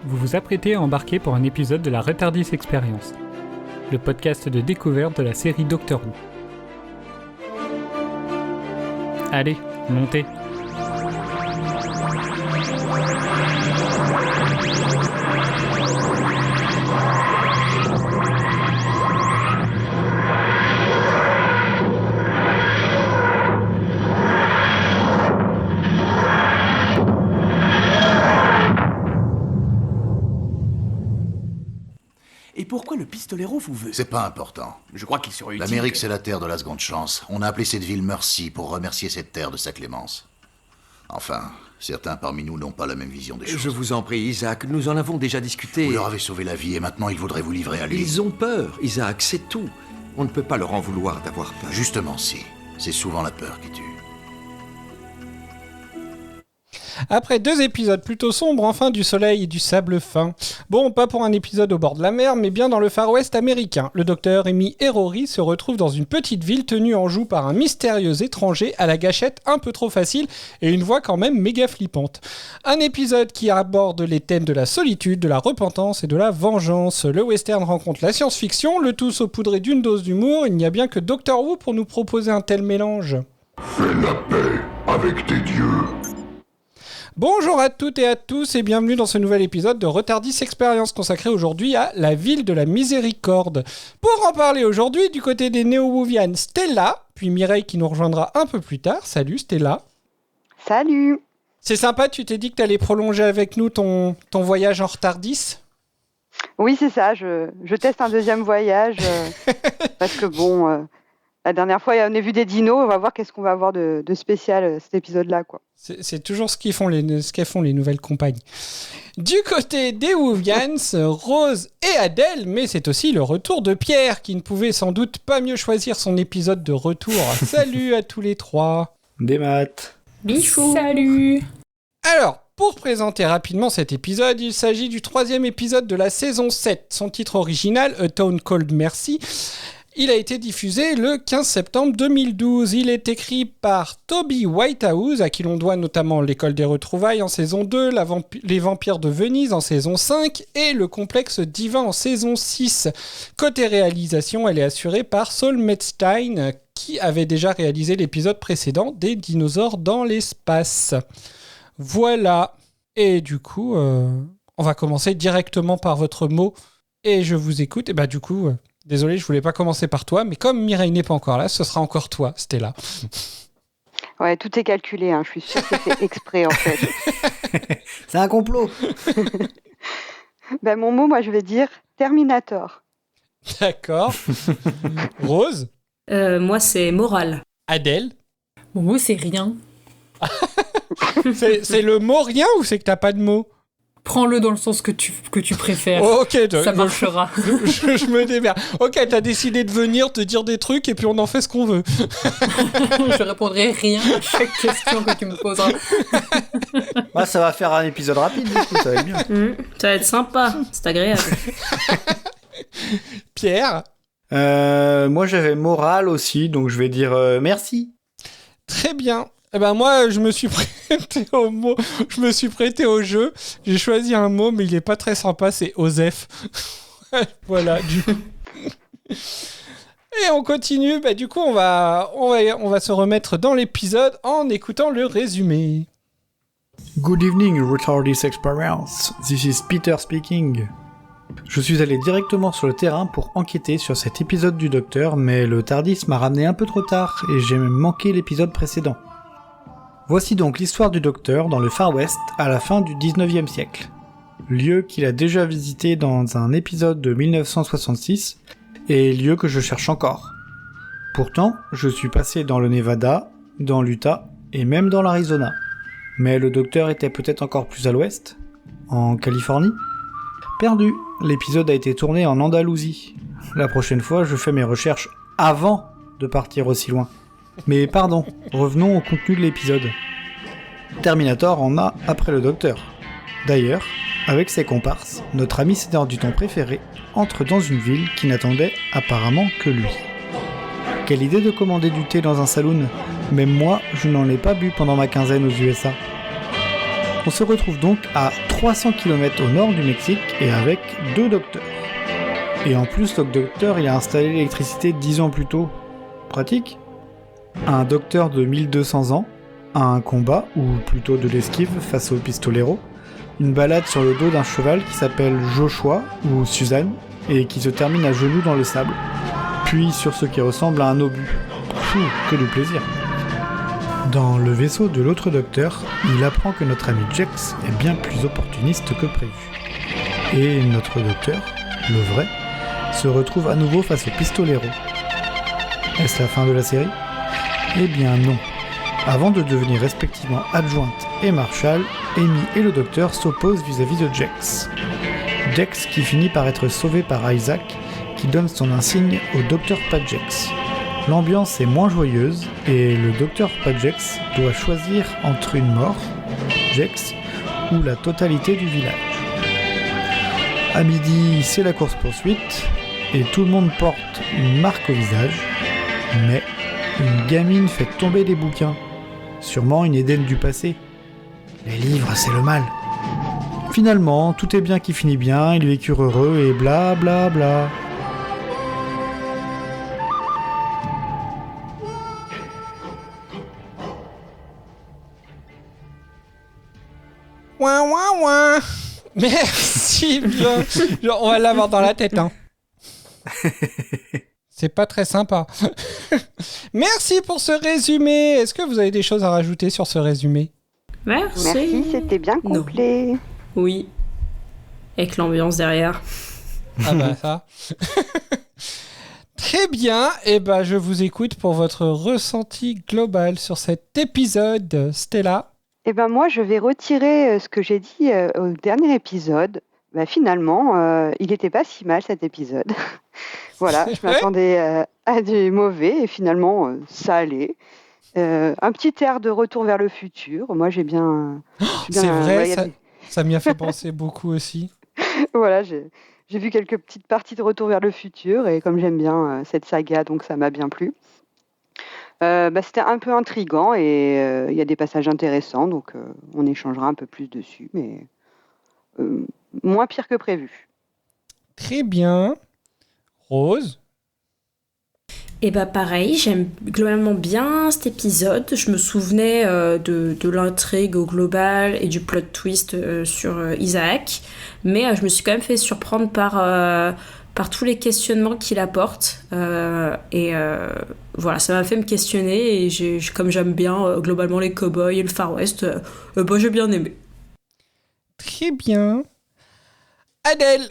Vous vous apprêtez à embarquer pour un épisode de la Retardis Experience, le podcast de découverte de la série Doctor Who. Allez, montez. Et pourquoi le pistolero vous veut ? C'est pas important. Je crois qu'il serait utile. L'Amérique, c'est la terre de la seconde chance. On a appelé cette ville Mercy pour remercier cette terre de sa clémence. Enfin, certains parmi nous n'ont pas la même vision des choses. Je vous en prie, Isaac, nous en avons déjà discuté. Vous leur avez sauvé la vie et maintenant ils voudraient vous livrer à lui. Ils ont peur, Isaac, c'est tout. On ne peut pas leur en vouloir d'avoir peur. Justement, si. C'est souvent la peur qui tue. Après 2 épisodes plutôt sombres, enfin du soleil et du sable fin. Bon, pas pour un épisode au bord de la mer, mais bien dans le Far West américain. Le docteur Amy et Rory se retrouvent dans une petite ville tenue en joue par un mystérieux étranger à la gâchette un peu trop facile et une voix quand même méga flippante. Un épisode qui aborde les thèmes de la solitude, de la repentance et de la vengeance. Le western rencontre la science-fiction, le tout saupoudré d'une dose d'humour. Il n'y a bien que Doctor Who pour nous proposer un tel mélange. Fais la paix avec tes dieux. Bonjour à toutes et à tous et bienvenue dans ce nouvel épisode de Retardis Experience consacré aujourd'hui à la ville de la miséricorde. Pour en parler aujourd'hui, du côté des néo-whovianes, Stella, puis Mireille qui nous rejoindra un peu plus tard. Salut Stella. Salut. C'est sympa, tu t'es dit que tu allais prolonger avec nous ton voyage en Retardis ? Oui, c'est ça, je teste un deuxième voyage parce que bon, la dernière fois on a vu des dinos, on va voir qu'est-ce qu'on va avoir de spécial cet épisode-là, quoi. C'est toujours ce qu'elles font les nouvelles compagnes. Du côté des Whovians, Rose et Adèle, mais c'est aussi le retour de Pierre, qui ne pouvait sans doute pas mieux choisir son épisode de retour. Salut à tous les trois. Des maths. Bichou. Salut. Alors, pour présenter rapidement cet épisode, il s'agit du 3e épisode de la saison 7. Son titre original, A Town Called Mercy. Il a été diffusé le 15 septembre 2012. Il est écrit par Toby Whitehouse, à qui l'on doit notamment L'École des Retrouvailles en saison 2, Les Vampires de Venise en saison 5 et Le Complexe Divin en saison 6. Côté réalisation, elle est assurée par Saul Metzstein, qui avait déjà réalisé l'épisode précédent des dinosaures dans l'espace. Voilà. Et du coup, on va commencer directement par votre mot. Et je vous écoute. Et du coup... Désolé, je voulais pas commencer par toi, mais comme Mireille n'est pas encore là, ce sera encore toi, Stella. Ouais, tout est calculé, hein. Je suis sûre que c'est fait exprès, en fait. C'est un complot. Mon mot, moi, je vais dire Terminator. D'accord. Rose ? Moi, c'est morale. Adèle ? Mon mot, c'est rien. c'est le mot rien ou c'est que t'as pas de mot ? Prends-le dans le sens que tu préfères. Oh, ok, ça marchera. Je me démerde. Ok, t'as décidé de venir te dire des trucs et puis on en fait ce qu'on veut. Je répondrai rien à chaque question que tu me poseras. Ça va faire un épisode rapide, du coup, ça va être bien. Ça va être sympa, c'est agréable. Pierre ? Moi, j'avais morale aussi, donc je vais dire merci. Très bien. Moi, je me suis prêté au mot, je me suis prêté au jeu. J'ai choisi un mot, mais il est pas très sympa, c'est Osef. Voilà, du coup. Et on continue. Du coup, on va se remettre dans l'épisode en écoutant le résumé. Good evening, Retardis Experience. This is Peter speaking. Je suis allé directement sur le terrain pour enquêter sur cet épisode du Docteur, mais le Tardis m'a ramené un peu trop tard et j'ai même manqué l'épisode précédent. Voici donc l'histoire du Docteur dans le Far West à la fin du 19e siècle. Lieu qu'il a déjà visité dans un épisode de 1966 et lieu que je cherche encore. Pourtant, je suis passé dans le Nevada, dans l'Utah et même dans l'Arizona. Mais le Docteur était peut-être encore plus à l'ouest ? En Californie ? Perdu, l'épisode a été tourné en Andalousie. La prochaine fois, je fais mes recherches avant de partir aussi loin. Mais pardon, revenons au contenu de l'épisode. Terminator en a après le Docteur. D'ailleurs, avec ses comparses, notre ami seigneur du temps préféré entre dans une ville qui n'attendait apparemment que lui. Quelle idée de commander du thé dans un saloon. Même moi, je n'en ai pas bu pendant ma quinzaine aux USA. On se retrouve donc à 300 km au nord du Mexique et avec 2 docteurs. Et en plus, le docteur, il a installé l'électricité 10 ans plus tôt. Pratique. Un docteur de 1200 ans, un combat, ou plutôt de l'esquive face au pistolero, une balade sur le dos d'un cheval qui s'appelle Joshua ou Suzanne et qui se termine à genoux dans le sable, puis sur ce qui ressemble à un obus. Pfff, que de plaisir. Dans le vaisseau de l'autre docteur, il apprend que notre ami Jex est bien plus opportuniste que prévu. Et notre docteur, le vrai, se retrouve à nouveau face au pistolero. Est-ce la fin de la série ? Eh bien non. Avant de devenir respectivement adjointe et marshal, Amy et le docteur s'opposent vis-à-vis de Jex. Jex qui finit par être sauvé par Isaac, qui donne son insigne au docteur Padjex. L'ambiance est moins joyeuse et le docteur Padjex doit choisir entre une mort, Jex, ou la totalité du village. À midi, c'est la course-poursuite et tout le monde porte une marque au visage, mais une gamine fait tomber des bouquins. Sûrement une Éden du passé. Les livres, c'est le mal. Finalement, tout est bien qui finit bien, ils vécurent heureux et bla bla bla. Ouin, ouin, ouin. Merci bien. Genre, on va l'avoir dans la tête, hein. C'est pas très sympa. Merci pour ce résumé. Est-ce que vous avez des choses à rajouter sur ce résumé ? Merci, c'était bien complet. Non. Oui. Avec l'ambiance derrière. Ah bah ça. Très bien. Et ben je vous écoute pour votre ressenti global sur cet épisode, Stella. Eh ben moi, je vais retirer ce que j'ai dit au dernier épisode. Bah, finalement, il n'était pas si mal cet épisode. Voilà, je m'attendais à du mauvais et finalement, ça allait. Un petit air de retour vers le futur. Moi, j'ai bien... C'est vrai, ça m'y a fait penser beaucoup aussi. Voilà, j'ai vu quelques petites parties de retour vers le futur et comme j'aime bien cette saga, donc ça m'a bien plu. C'était un peu intriguant et il y a des passages intéressants, donc on échangera un peu plus dessus, mais moins pire que prévu. Très bien. Rose ? Et bah pareil, j'aime globalement bien cet épisode. Je me souvenais de l'intrigue au global et du plot twist sur Isaac, mais je me suis quand même fait surprendre par tous les questionnements qu'il apporte. Voilà, ça m'a fait me questionner et comme j'aime bien globalement les cow-boys et le Far West, j'ai bien aimé. Très bien. Adèle ?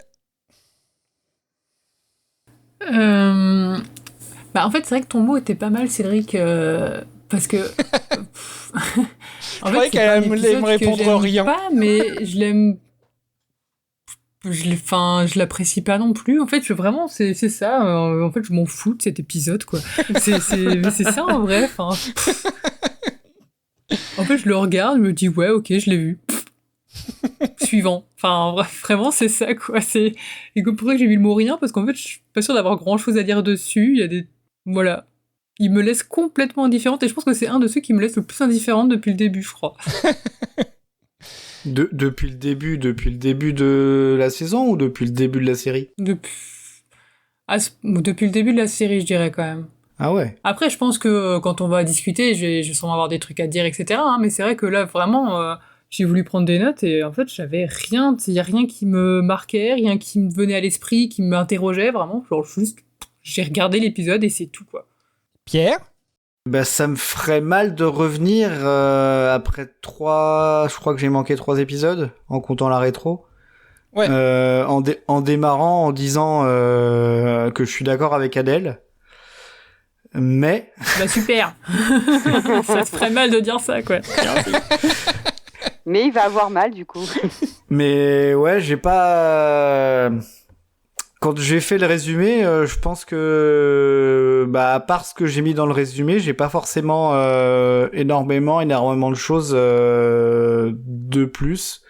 En fait, c'est vrai que ton mot était pas mal, Cédric, parce que... Je croyais qu'elle allait me répondre rien. Pas, mais je l'aime... je l'apprécie pas non plus. En fait, c'est ça. En fait, je m'en fous de cet épisode, quoi. C'est ça, en vrai. En fait, je le regarde, je me dis, ouais, ok, je l'ai vu. Suivant. Vraiment, c'est ça, quoi. Et pour ça que j'ai mis le mot rien, parce qu'en fait, je suis pas sûre d'avoir grand chose à dire dessus. Il y a des... Voilà. Il me laisse complètement indifférente, et je pense que c'est un de ceux qui me laisse le plus indifférente depuis le début, je crois. Depuis le début de la saison ou depuis le début de la série ? Depuis le début de la série, je dirais, quand même. Ah ouais. Après, je pense que quand on va discuter, je vais sûrement avoir des trucs à dire, etc. Mais c'est vrai que là, vraiment... j'ai voulu prendre des notes et en fait, j'avais rien, il y a rien qui me marquait, rien qui me venait à l'esprit, qui m'interrogeait vraiment. Genre juste, j'ai regardé l'épisode et c'est tout, quoi. Pierre ? Ça me ferait mal de revenir après 3... Je crois que j'ai manqué 3 épisodes, en comptant la rétro. Ouais. En démarrant, en disant que je suis d'accord avec Adèle. Mais... super. Ça te ferait mal de dire ça, quoi. Mais il va avoir mal, du coup. Mais ouais, j'ai pas... Quand j'ai fait le résumé, je pense que... à part ce que j'ai mis dans le résumé, j'ai pas forcément énormément de choses de plus.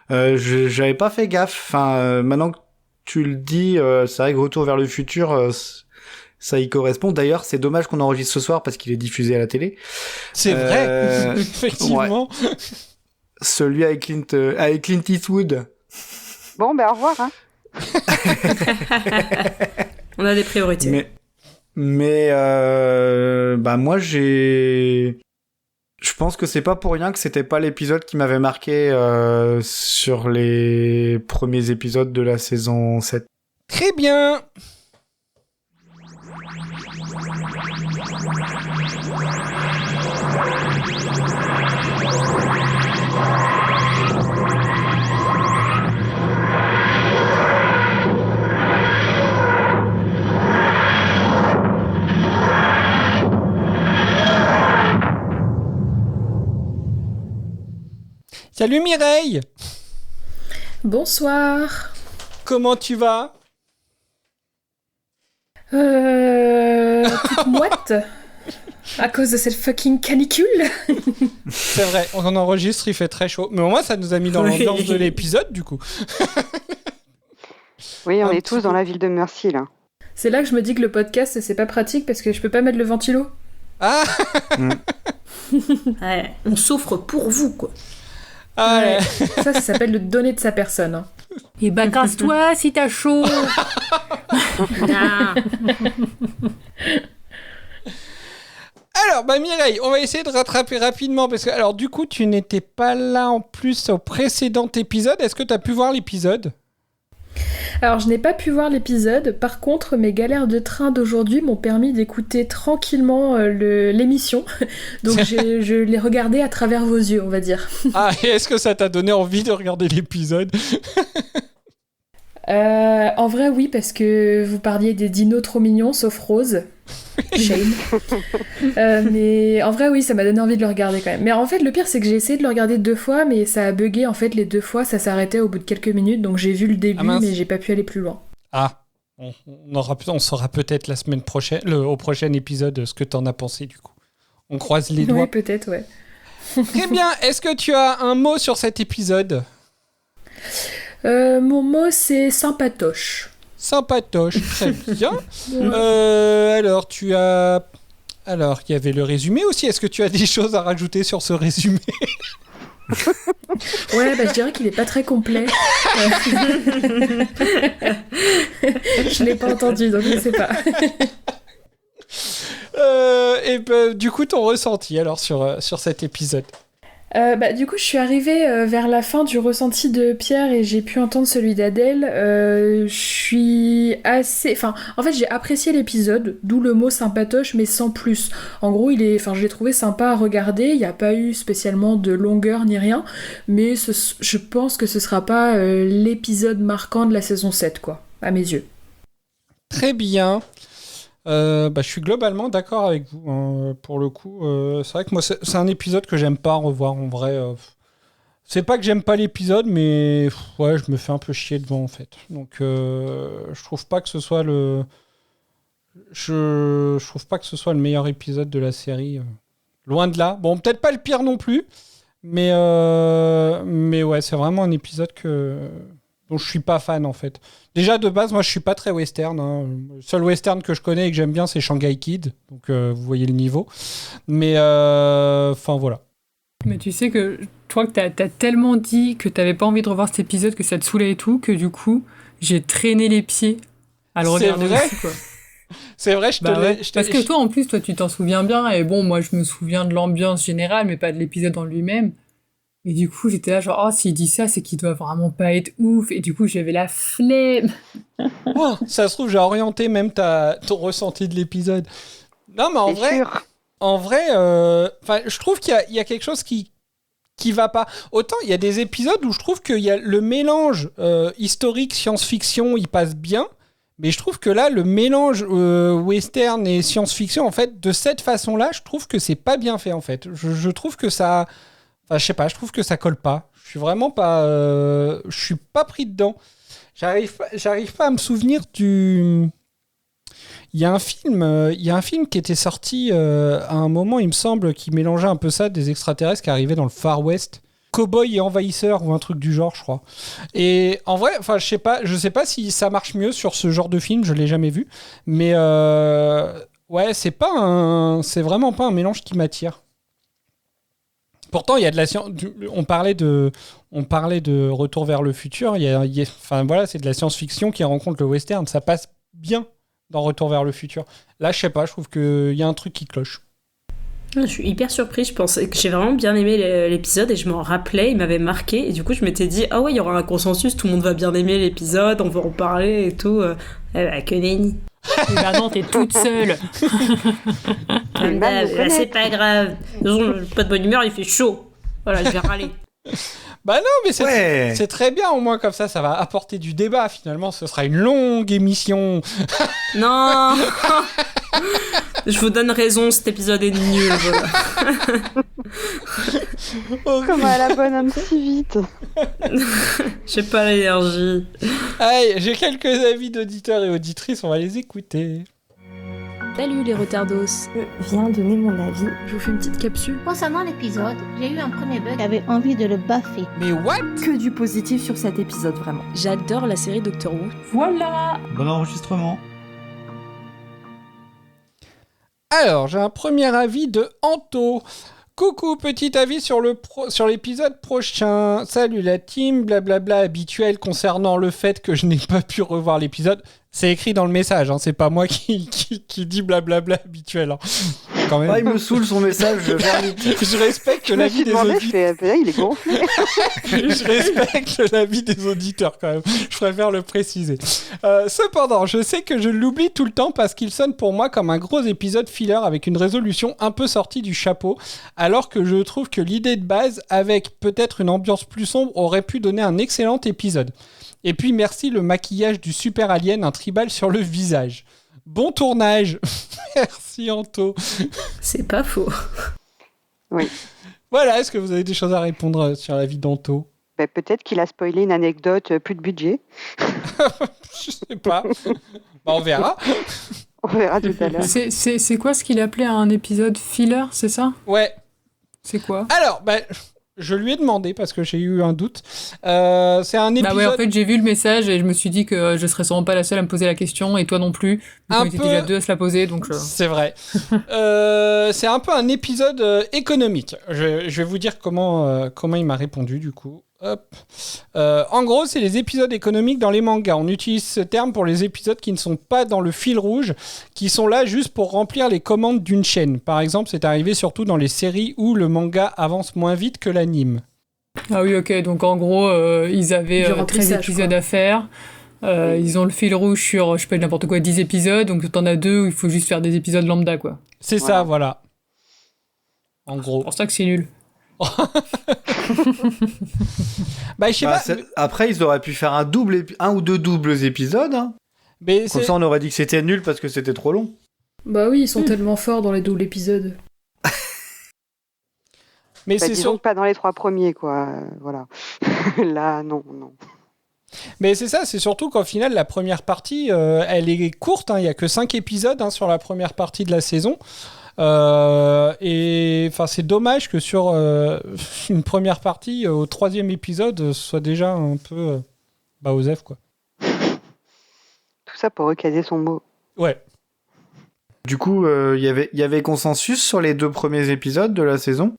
J'avais pas fait gaffe. Maintenant que tu le dis, c'est vrai que Retour vers le futur... ça y correspond. D'ailleurs, c'est dommage qu'on enregistre ce soir parce qu'il est diffusé à la télé. C'est vrai, effectivement. Ouais. celui avec Clint Eastwood. Bon, ben au revoir. Hein. On a des priorités. Mais moi je pense que c'est pas pour rien que c'était pas l'épisode qui m'avait marqué sur les premiers épisodes de la saison 7. Très bien. Salut Mireille. Bonsoir. Comment tu vas? Toute moite. À cause de cette fucking canicule. C'est vrai, on enregistre, il fait très chaud. Mais au moins, ça nous a mis dans l'ambiance de l'épisode, du coup. Oui, on est tous dans la ville de Mercy, là. C'est là que je me dis que le podcast, c'est pas pratique parce que je peux pas mettre le ventilo. Ah. Ouais, on souffre pour vous, quoi. Ah ouais. Ça s'appelle le donner de sa personne. Hein. Et bah, casse-toi si t'as chaud. Alors, Mireille, on va essayer de rattraper rapidement parce que, alors, du coup, tu n'étais pas là en plus au précédent épisode. Est-ce que tu as pu voir l'épisode ? Alors, je n'ai pas pu voir l'épisode. Par contre, mes galères de train d'aujourd'hui m'ont permis d'écouter tranquillement l'émission. Donc, je l'ai regardé à travers vos yeux, on va dire. Ah, et est-ce que ça t'a donné envie de regarder l'épisode ? En vrai, oui, parce que vous parliez des dinos trop mignons, sauf Rose. Shame. Mais en vrai, oui, ça m'a donné envie de le regarder quand même. Mais en fait, le pire, c'est que j'ai essayé de le regarder 2 fois, mais ça a bugué. En fait, les 2 fois, ça s'arrêtait au bout de quelques minutes. Donc j'ai vu le début, mais j'ai pas pu aller plus loin. Ah, on saura peut-être la semaine prochaine, au prochain épisode, ce que t'en as pensé, du coup. On croise les doigts. Oui, peut-être, ouais. Très bien. Est-ce que tu as un mot sur cet épisode ? Mon mot, c'est sympatoche. Sympatoche, très bien. Alors, il y avait le résumé aussi. Est-ce que tu as des choses à rajouter sur ce résumé ? Ouais, je dirais qu'il est pas très complet. Je l'ai pas entendu, donc je sais pas. Du coup, ton ressenti alors sur cet épisode ? Du coup, je suis arrivée vers la fin du ressenti de Pierre et j'ai pu entendre celui d'Adèle. Je suis assez... en fait, j'ai apprécié l'épisode, d'où le mot sympatoche, mais sans plus. En gros, je l'ai trouvé sympa à regarder. Il n'y a pas eu spécialement de longueur ni rien, mais je pense que ce sera pas l'épisode marquant de la saison 7, quoi, à mes yeux. Très bien. Je suis globalement d'accord avec vous, hein. Pour le coup, c'est vrai que moi c'est un épisode que j'aime pas revoir en vrai. C'est pas que j'aime pas l'épisode, mais ouais, je me fais un peu chier devant en fait. Donc je trouve pas que ce soit le meilleur épisode de la série. Loin de là. Bon, peut-être pas le pire non plus, mais ouais, c'est vraiment un épisode dont je suis pas fan en fait. Déjà de base, moi je suis pas très western, hein. Le seul western que je connais et que j'aime bien, c'est Shanghai Kid, donc vous voyez le niveau. Mais voilà. Mais tu sais que toi, t'as tellement dit que t'avais pas envie de revoir cet épisode, que ça te saoulait et tout, que du coup, j'ai traîné les pieds à le regarder. C'est vrai aussi, quoi. C'est vrai, parce que toi, en plus, toi, tu t'en souviens bien, et bon, moi, je me souviens de l'ambiance générale, mais pas de l'épisode en lui-même. Et du coup, j'étais là genre, oh, s'il dit ça, c'est qu'il doit vraiment pas être ouf. Et du coup, j'avais la flemme. Oh, ça se trouve, j'ai orienté même ton ressenti de l'épisode. Non, mais en vrai, je trouve qu'il y a quelque chose qui va pas. Autant, il y a des épisodes où je trouve qu'il y a le mélange historique, science-fiction, il passe bien. Mais je trouve que là, le mélange western et science-fiction, en fait, de cette façon-là, je trouve que c'est pas bien fait, en fait. Je trouve que ça... Enfin, je sais pas, je trouve que ça colle pas. Je suis vraiment pas... je suis pas pris dedans. J'arrive pas à me souvenir du... Il y a un film qui était sorti à un moment, il me semble, qui mélangeait un peu ça, des extraterrestres qui arrivaient dans le Far West. Cowboy et envahisseur ou un truc du genre, je crois. Et en vrai, enfin, je sais pas si ça marche mieux sur ce genre de film, je l'ai jamais vu. Mais ouais, c'est vraiment pas un mélange qui m'attire. Pourtant, il y a de la science. On parlait de Retour vers le futur. Enfin voilà, c'est de la science-fiction qui rencontre le western. Ça passe bien dans Retour vers le futur. Là, je sais pas. Je trouve qu'il y a un truc qui cloche. Je suis hyper surprise. Je pensais que j'ai vraiment bien aimé l'épisode et je m'en rappelais. Il m'avait marqué et du coup, je m'étais dit ah ouais, il y aura un consensus. Tout le monde va bien aimer l'épisode. On va en parler et tout. Que nenni. Bah non, t'es toute seule. C'est pas grave. Pas de bonne humeur, il fait chaud. Voilà, je vais râler. Bah non, mais c'est très bien, au moins comme ça va apporter du débat. Finalement, ce sera une longue émission. Non. Je vous donne raison, cet épisode est nul. Voilà. Comment elle abonne si vite. J'ai pas l'énergie. Allez, j'ai quelques avis d'auditeurs et auditrices, on va les écouter. Salut les retardos. Je viens donner mon avis. Je vous fais une petite capsule. Concernant l'épisode, j'ai eu un premier bug, j'avais envie de le baffer. Mais what ? Que du positif sur cet épisode, vraiment. J'adore la série Doctor Who. Voilà. Bon enregistrement. Alors, j'ai un premier avis de Anto. Coucou, petit avis sur l'épisode prochain. Salut la team, blablabla habituel concernant le fait que je n'ai pas pu revoir l'épisode. C'est écrit dans le message, hein, c'est pas moi qui dit blablabla habituel. Hein. Quand même. Ah, il me saoule son message, je respecte l'avis des auditeurs. Il est gonflé. Je respecte l'avis des auditeurs quand même. Je préfère le préciser. Cependant, je sais que je l'oublie tout le temps parce qu'il sonne pour moi comme un gros épisode filler avec une résolution un peu sortie du chapeau, alors que je trouve que l'idée de base, avec peut-être une ambiance plus sombre, aurait pu donner un excellent épisode. Et puis merci le maquillage du super alien, un tribal sur le visage. Bon tournage. Merci Anto. C'est pas faux. Oui. Voilà, est-ce que vous avez des choses à répondre sur la vie d'Anto ? Peut-être qu'il a spoilé une anecdote, plus de budget. Je sais pas. On verra. On verra tout à l'heure. C'est quoi ce qu'il appelait un épisode filler, c'est ça ? Ouais. C'est quoi ? Alors, je lui ai demandé parce que j'ai eu un doute. C'est un épisode... Bah ouais, en fait, j'ai vu le message et je me suis dit que je serais sûrement pas la seule à me poser la question et toi non plus. On était déjà deux à se la poser, donc... C'est vrai. C'est un peu un épisode économique. Je vais vous dire comment il m'a répondu, du coup. Hop. En gros, c'est les épisodes économiques dans les mangas. On utilise ce terme pour les épisodes qui ne sont pas dans le fil rouge, qui sont là juste pour remplir les commandes d'une chaîne. Par exemple, c'est arrivé surtout dans les séries où le manga avance moins vite que l'anime. Ah oui, ok. Donc en gros, ils avaient 13 épisodes à faire. Ils ont le fil rouge sur, je sais pas, n'importe quoi, 10 épisodes. Donc t'en as 2 où il faut juste faire des épisodes lambda, quoi. C'est ça, voilà. En gros. C'est pour ça que c'est nul. Je sais pas. Après, ils auraient pu faire un ou deux doubles épisodes. Hein. Mais comme ça, on aurait dit que c'était nul parce que c'était trop long. Bah oui, ils sont tellement forts dans les doubles épisodes. Mais c'est sûr que pas dans les 3 premiers, quoi. Voilà. Là, non. Mais c'est ça, c'est surtout qu'au final, la première partie, elle est courte. Il n'y a que 5 épisodes sur la première partie de la saison. Et enfin, c'est dommage que sur une première partie, au 3e épisode, ce soit déjà un peu osef, quoi. Tout ça pour recaser son mot. Ouais. Du coup, y avait consensus sur les 2 premiers épisodes de la saison.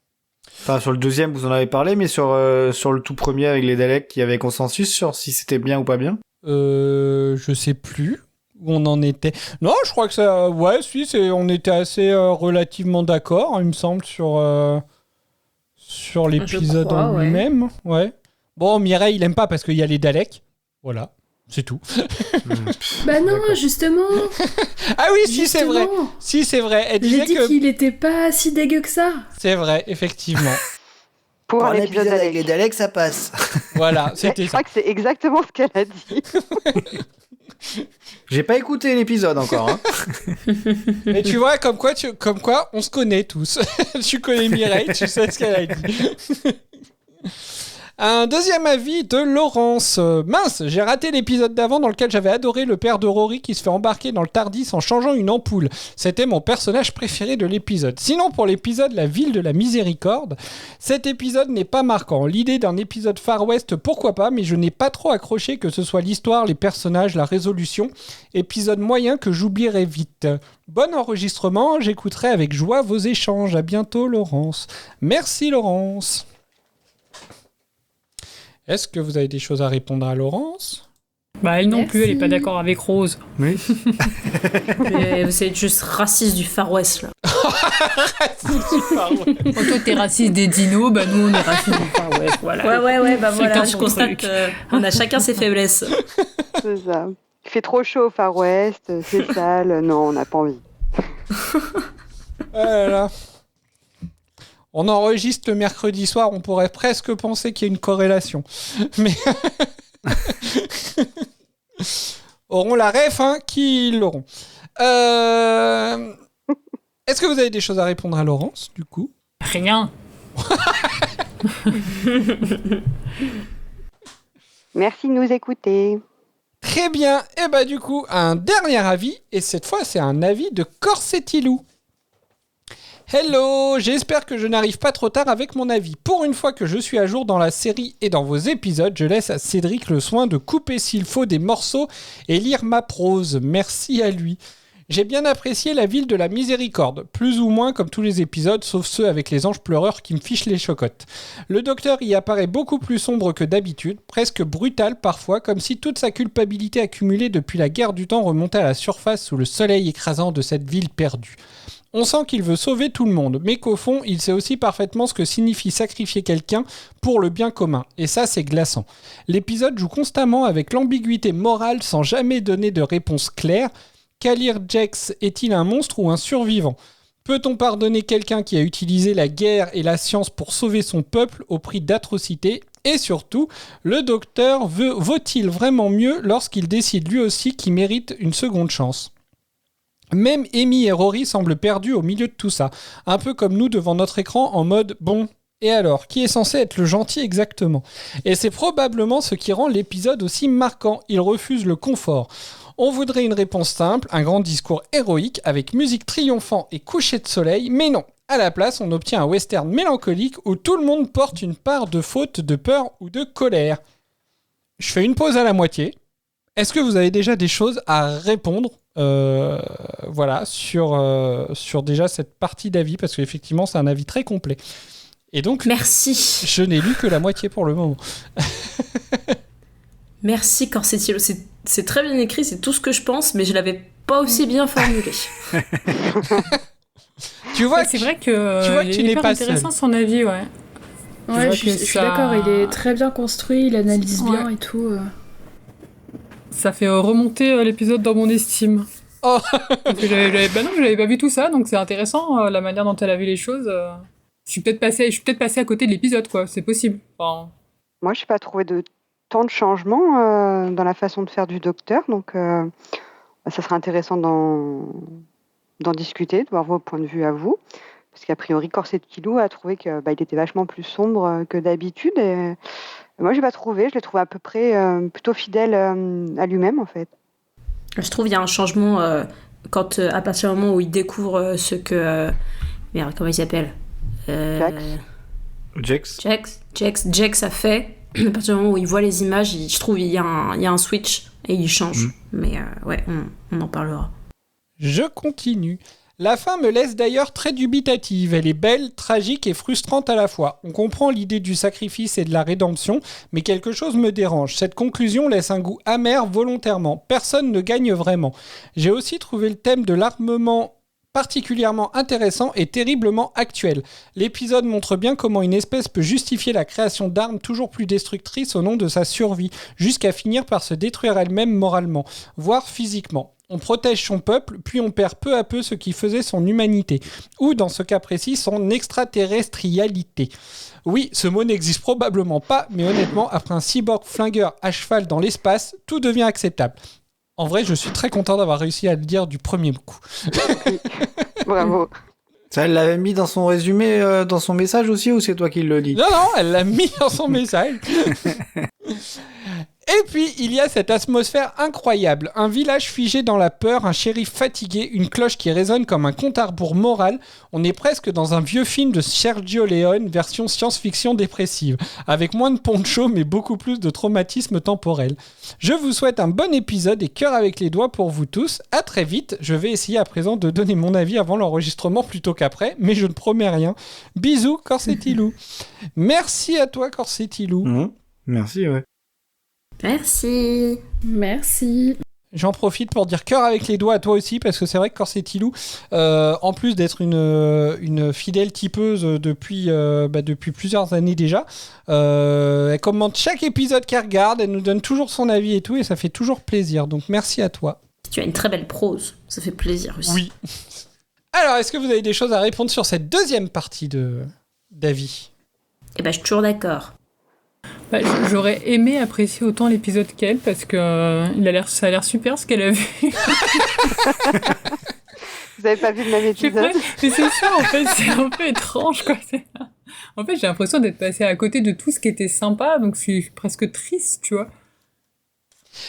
Enfin, sur le 2e, vous en avez parlé, mais sur le tout premier avec les Daleks, il y avait consensus sur si c'était bien ou pas bien. Je sais plus où on en était. Non, je crois que ça... Ouais, si, on était assez relativement d'accord, il me semble, sur l'épisode en lui-même. Ouais. Bon, Mireille, il aime pas parce qu'il y a les Daleks. Voilà, c'est tout. Bah non, justement. Ah oui, si, c'est vrai. Si, c'est vrai. Elle disait J'ai dit qu'il était pas si dégueu que ça. C'est vrai, effectivement. Pour un épisode avec les Daleks, ça passe. Voilà, c'était ça. Je crois que c'est exactement ce qu'elle a dit. J'ai pas écouté l'épisode encore. Hein. Mais tu vois, comme quoi, on se connaît tous. Tu connais Mireille, tu sais ce qu'elle a dit. Un deuxième avis de Laurence. Mince, j'ai raté l'épisode d'avant dans lequel j'avais adoré le père de Rory qui se fait embarquer dans le Tardis en changeant une ampoule. C'était mon personnage préféré de l'épisode. Sinon, pour l'épisode La Ville de la Miséricorde, cet épisode n'est pas marquant. L'idée d'un épisode Far West, pourquoi pas, mais je n'ai pas trop accroché, que ce soit l'histoire, les personnages, la résolution. Épisode moyen que j'oublierai vite. Bon enregistrement, j'écouterai avec joie vos échanges. À bientôt, Laurence. Merci, Laurence. Est-ce que vous avez des choses à répondre à Laurence ? Bah elle non plus, elle est pas d'accord avec Rose. Oui. Vous êtes juste raciste du Far West, là. Raciste du Far West. Quand toi t'es raciste des dinos, bah nous on est raciste du Far West, voilà. Ouais, bah voilà, Chacun je son constate truc. on a chacun ses faiblesses. C'est ça. Il fait trop chaud au Far West, c'est sale. Non, on n'a pas envie. Voilà. On enregistre le mercredi soir, on pourrait presque penser qu'il y a une corrélation. Mais auront la ref, hein, qui l'auront. Est-ce que vous avez des choses à répondre à Laurence, du coup ? Rien. Merci de nous écouter. Très bien. Et bah du coup, un dernier avis, et cette fois c'est un avis de Corsetilou. Hello, j'espère que je n'arrive pas trop tard avec mon avis. Pour une fois que je suis à jour dans la série et dans vos épisodes, je laisse à Cédric le soin de couper s'il faut des morceaux et lire ma prose. Merci à lui. J'ai bien apprécié la ville de la Miséricorde, plus ou moins comme tous les épisodes, sauf ceux avec les anges pleureurs qui me fichent les chocottes. Le docteur y apparaît beaucoup plus sombre que d'habitude, presque brutal parfois, comme si toute sa culpabilité accumulée depuis la guerre du temps remontait à la surface sous le soleil écrasant de cette ville perdue. On sent qu'il veut sauver tout le monde, mais qu'au fond, il sait aussi parfaitement ce que signifie sacrifier quelqu'un pour le bien commun. Et ça, c'est glaçant. L'épisode joue constamment avec l'ambiguïté morale sans jamais donner de réponse claire. Kalir Jex est-il un monstre ou un survivant ? Peut-on pardonner quelqu'un qui a utilisé la guerre et la science pour sauver son peuple au prix d'atrocités ? Et surtout, le docteur vaut-il vraiment mieux lorsqu'il décide lui aussi qu'il mérite une seconde chance ? Même Amy et Rory semblent perdus au milieu de tout ça, un peu comme nous devant notre écran en mode « bon, et alors, qui est censé être le gentil exactement ?» Et c'est probablement ce qui rend l'épisode aussi marquant, il refuse le confort. On voudrait une réponse simple, un grand discours héroïque avec musique triomphant et coucher de soleil, mais non. À la place, on obtient un western mélancolique où tout le monde porte une part de faute, de peur ou de colère. Je fais une pause à la moitié. Est-ce que vous avez déjà des choses à répondre voilà, sur déjà cette partie d'avis, parce qu'effectivement, c'est un avis très complet. Et donc, merci. Je n'ai lu que la moitié pour le moment. Merci, Corsetilo. C'est très bien écrit, c'est tout ce que je pense, mais je l'avais pas aussi bien formulé. Tu vois, c'est vrai que tu n'es pas intéressant son avis, ouais. Ouais, je suis d'accord, il est très bien construit, il analyse bien et tout. Ça fait remonter l'épisode dans mon estime. Oh. Parce que j'avais pas vu tout ça, donc c'est intéressant la manière dont elle a vu les choses. Je suis peut-être passé à côté de l'épisode, quoi. C'est possible. Enfin... Moi, je n'ai pas trouvé de tant de changements dans la façon de faire du docteur, donc ça serait intéressant d'en discuter, de voir vos points de vue à vous. Parce qu'a priori, Corsetilou a trouvé qu'il était vachement plus sombre que d'habitude. Et moi, je l'ai pas trouvé. Je l'ai trouvé à peu près plutôt fidèle à lui-même, en fait. Je trouve qu'il y a un changement quand, à partir du moment où il découvre ce que... merde, comment il s'appelle Jex a fait. À partir du moment où il voit les images, je trouve qu'il y a un switch et il change. Mais ouais, on en parlera. Je continue. La fin me laisse d'ailleurs très dubitative. Elle est belle, tragique et frustrante à la fois. On comprend l'idée du sacrifice et de la rédemption, mais quelque chose me dérange. Cette conclusion laisse un goût amer volontairement. Personne ne gagne vraiment. J'ai aussi trouvé le thème de l'armement particulièrement intéressant et terriblement actuel. L'épisode montre bien comment une espèce peut justifier la création d'armes toujours plus destructrices au nom de sa survie, jusqu'à finir par se détruire elle-même moralement, voire physiquement. On protège son peuple, puis on perd peu à peu ce qui faisait son humanité, ou dans ce cas précis, son extraterrestrialité. Oui, ce mot n'existe probablement pas, mais honnêtement, après un cyborg flingueur à cheval dans l'espace, tout devient acceptable. En vrai, je suis très content d'avoir réussi à le dire du premier coup. Bravo. Ça, elle l'avait mis dans son résumé, dans son message aussi, ou c'est toi qui le dis? Non, elle l'a mis dans son message. Et puis, il y a cette atmosphère incroyable. Un village figé dans la peur, un shérif fatigué, une cloche qui résonne comme un compte à rebours moral. On est presque dans un vieux film de Sergio Leone, version science-fiction dépressive, avec moins de poncho, mais beaucoup plus de traumatisme temporel. Je vous souhaite un bon épisode et cœur avec les doigts pour vous tous. À très vite. Je vais essayer à présent de donner mon avis avant l'enregistrement plutôt qu'après, mais je ne promets rien. Bisous, Corsettilou. Merci à toi, Corsettilou. Merci, ouais. Merci. J'en profite pour dire cœur avec les doigts à toi aussi, parce que c'est vrai que Corsettilou, en plus d'être une fidèle tipeuse depuis plusieurs années déjà, elle commente chaque épisode qu'elle regarde, elle nous donne toujours son avis et tout, et ça fait toujours plaisir. Donc merci à toi. Tu as une très belle prose, ça fait plaisir aussi. Oui. Alors, est-ce que vous avez des choses à répondre sur cette deuxième partie d'avis ? Eh ben, je suis toujours d'accord. Bah, j'aurais aimé apprécier autant l'épisode qu'elle, parce que ça a l'air super ce qu'elle a vu. Vous avez pas vu le même épisode? Mais c'est ça, en fait, c'est un peu étrange, quoi. En fait, j'ai l'impression d'être passée à côté de tout ce qui était sympa, donc je suis presque triste, tu vois.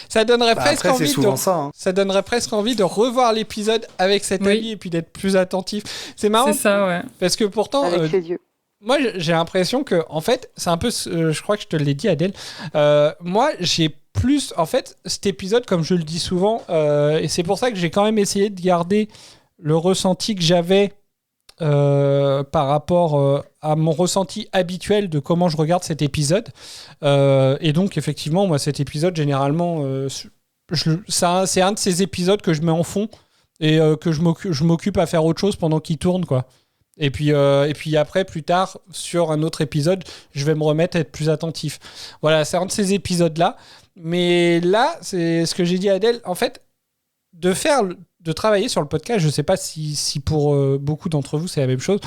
Ça donnerait presque après, ça donnerait presque envie de revoir l'épisode avec cet avis et puis d'être plus attentif. C'est marrant. C'est ça, ouais. Parce que pourtant, Avec ses yeux. moi j'ai l'impression que, en fait, c'est un peu, je crois que je te l'ai dit, Adèle. Moi, j'ai plus, en fait, cet épisode, comme je le dis souvent, et c'est pour ça que j'ai quand même essayé de garder le ressenti que j'avais par rapport à mon ressenti habituel de comment je regarde cet épisode. Et donc, effectivement, moi, cet épisode, généralement, c'est un de ces épisodes que je mets en fond et que je m'occupe à faire autre chose pendant qu'il tourne, quoi. Et puis après, plus tard, sur un autre épisode, je vais me remettre à être plus attentif. Voilà, c'est un de ces épisodes-là. Mais là, c'est ce que j'ai dit à Adèle. En fait, de travailler sur le podcast, je ne sais pas si pour beaucoup d'entre vous, c'est la même chose.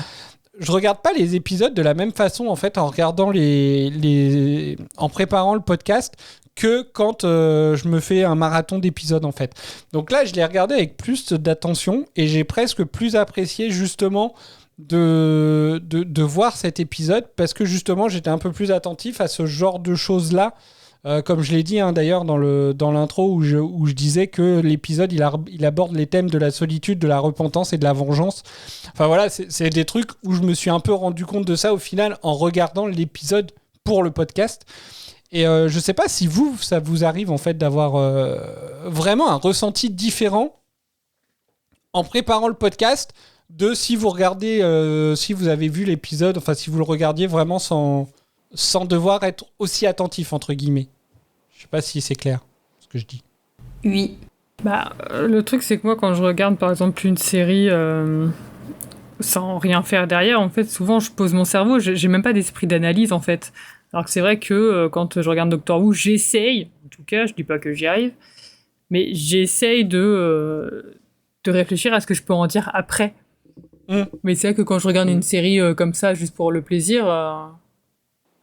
Je ne regarde pas les épisodes de la même façon, en fait, en regardant en préparant le podcast, que quand je me fais un marathon d'épisodes, en fait. Donc là, je l'ai regardé avec plus d'attention et j'ai presque plus apprécié, justement, de voir cet épisode parce que justement j'étais un peu plus attentif à ce genre de choses-là, comme je l'ai dit d'ailleurs dans l'intro où je disais que l'épisode il aborde les thèmes de la solitude, de la repentance et de la vengeance. Enfin voilà, c'est des trucs où je me suis un peu rendu compte de ça au final en regardant l'épisode pour le podcast. Et je sais pas si ça vous arrive en fait d'avoir vraiment un ressenti différent en préparant le podcast de si vous regardez, si vous avez vu l'épisode, enfin si vous le regardiez vraiment sans devoir être aussi attentif, entre guillemets. Je sais pas si c'est clair, ce que je dis. Oui. Bah, le truc, c'est que moi, quand je regarde, par exemple, une série sans rien faire derrière, en fait, souvent, je pose mon cerveau, j'ai même pas d'esprit d'analyse, en fait. Alors que c'est vrai que quand je regarde Doctor Who, j'essaye, en tout cas, je dis pas que j'y arrive, mais j'essaye de réfléchir à ce que je peux en dire après. Mais c'est vrai que quand je regarde une série comme ça, juste pour le plaisir,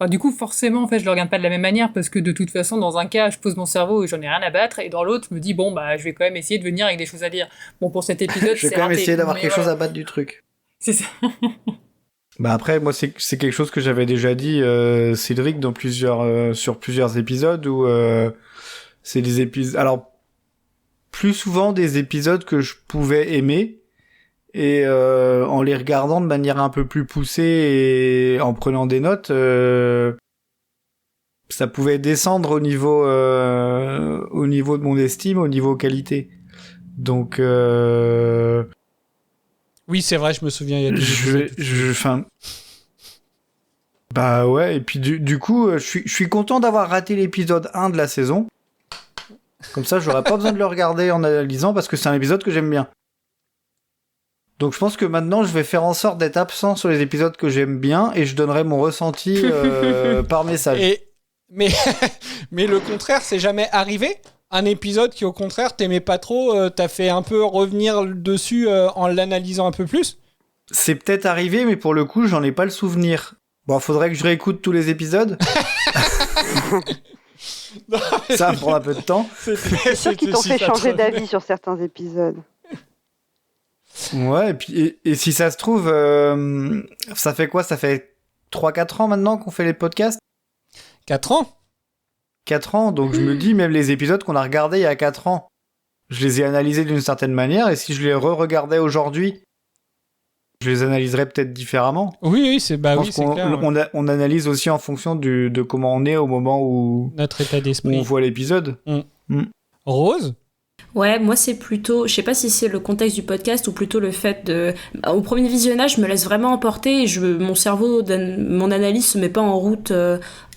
du coup, forcément, en fait, je le regarde pas de la même manière parce que de toute façon, dans un cas, je pose mon cerveau et j'en ai rien à battre, et dans l'autre, je me dis, bon, bah, je vais quand même essayer de venir avec des choses à dire. Bon, pour cet épisode, je vais quand même essayer d'avoir quelque chose à battre du truc. C'est ça. Bah après, moi, c'est quelque chose que j'avais déjà dit, Cédric, sur plusieurs épisodes où c'est des épisodes. Alors, plus souvent des épisodes que je pouvais aimer. Et en les regardant de manière un peu plus poussée et en prenant des notes, ça pouvait descendre au niveau de mon estime, au niveau qualité. Donc oui, c'est vrai, je me souviens. Il y a bah ouais, et puis du coup, je suis content d'avoir raté l'épisode 1 de la saison. Comme ça, j'aurais pas besoin de le regarder en analysant parce que c'est un épisode que j'aime bien. Donc je pense que maintenant je vais faire en sorte d'être absent sur les épisodes que j'aime bien et je donnerai mon ressenti par message. Mais le contraire, c'est jamais arrivé? Un épisode qui au contraire t'aimais pas trop, t'as fait un peu revenir dessus en l'analysant un peu plus? C'est peut-être arrivé, mais pour le coup j'en ai pas le souvenir. Bon, faudrait que je réécoute tous les épisodes. Ça va prendre un peu de temps. C'est sûr qu'ils t'ont fait changer d'avis sur certains épisodes. Ouais, et puis et si ça se trouve, ça fait quoi? Ça fait 3-4 ans maintenant qu'on fait les podcasts? 4 ans? 4 ans, donc je me dis, même les épisodes qu'on a regardés il y a 4 ans, je les ai analysés d'une certaine manière, et si je les re-regardais aujourd'hui, je les analyserais peut-être différemment. Oui, c'est clair. On analyse aussi en fonction de comment on est au moment où... Notre état d'esprit. Où on voit l'épisode. Rose? Ouais, moi c'est plutôt, je sais pas si c'est le contexte du podcast ou plutôt le fait de... Au premier visionnage, je me laisse vraiment emporter et mon cerveau, mon analyse se met pas en route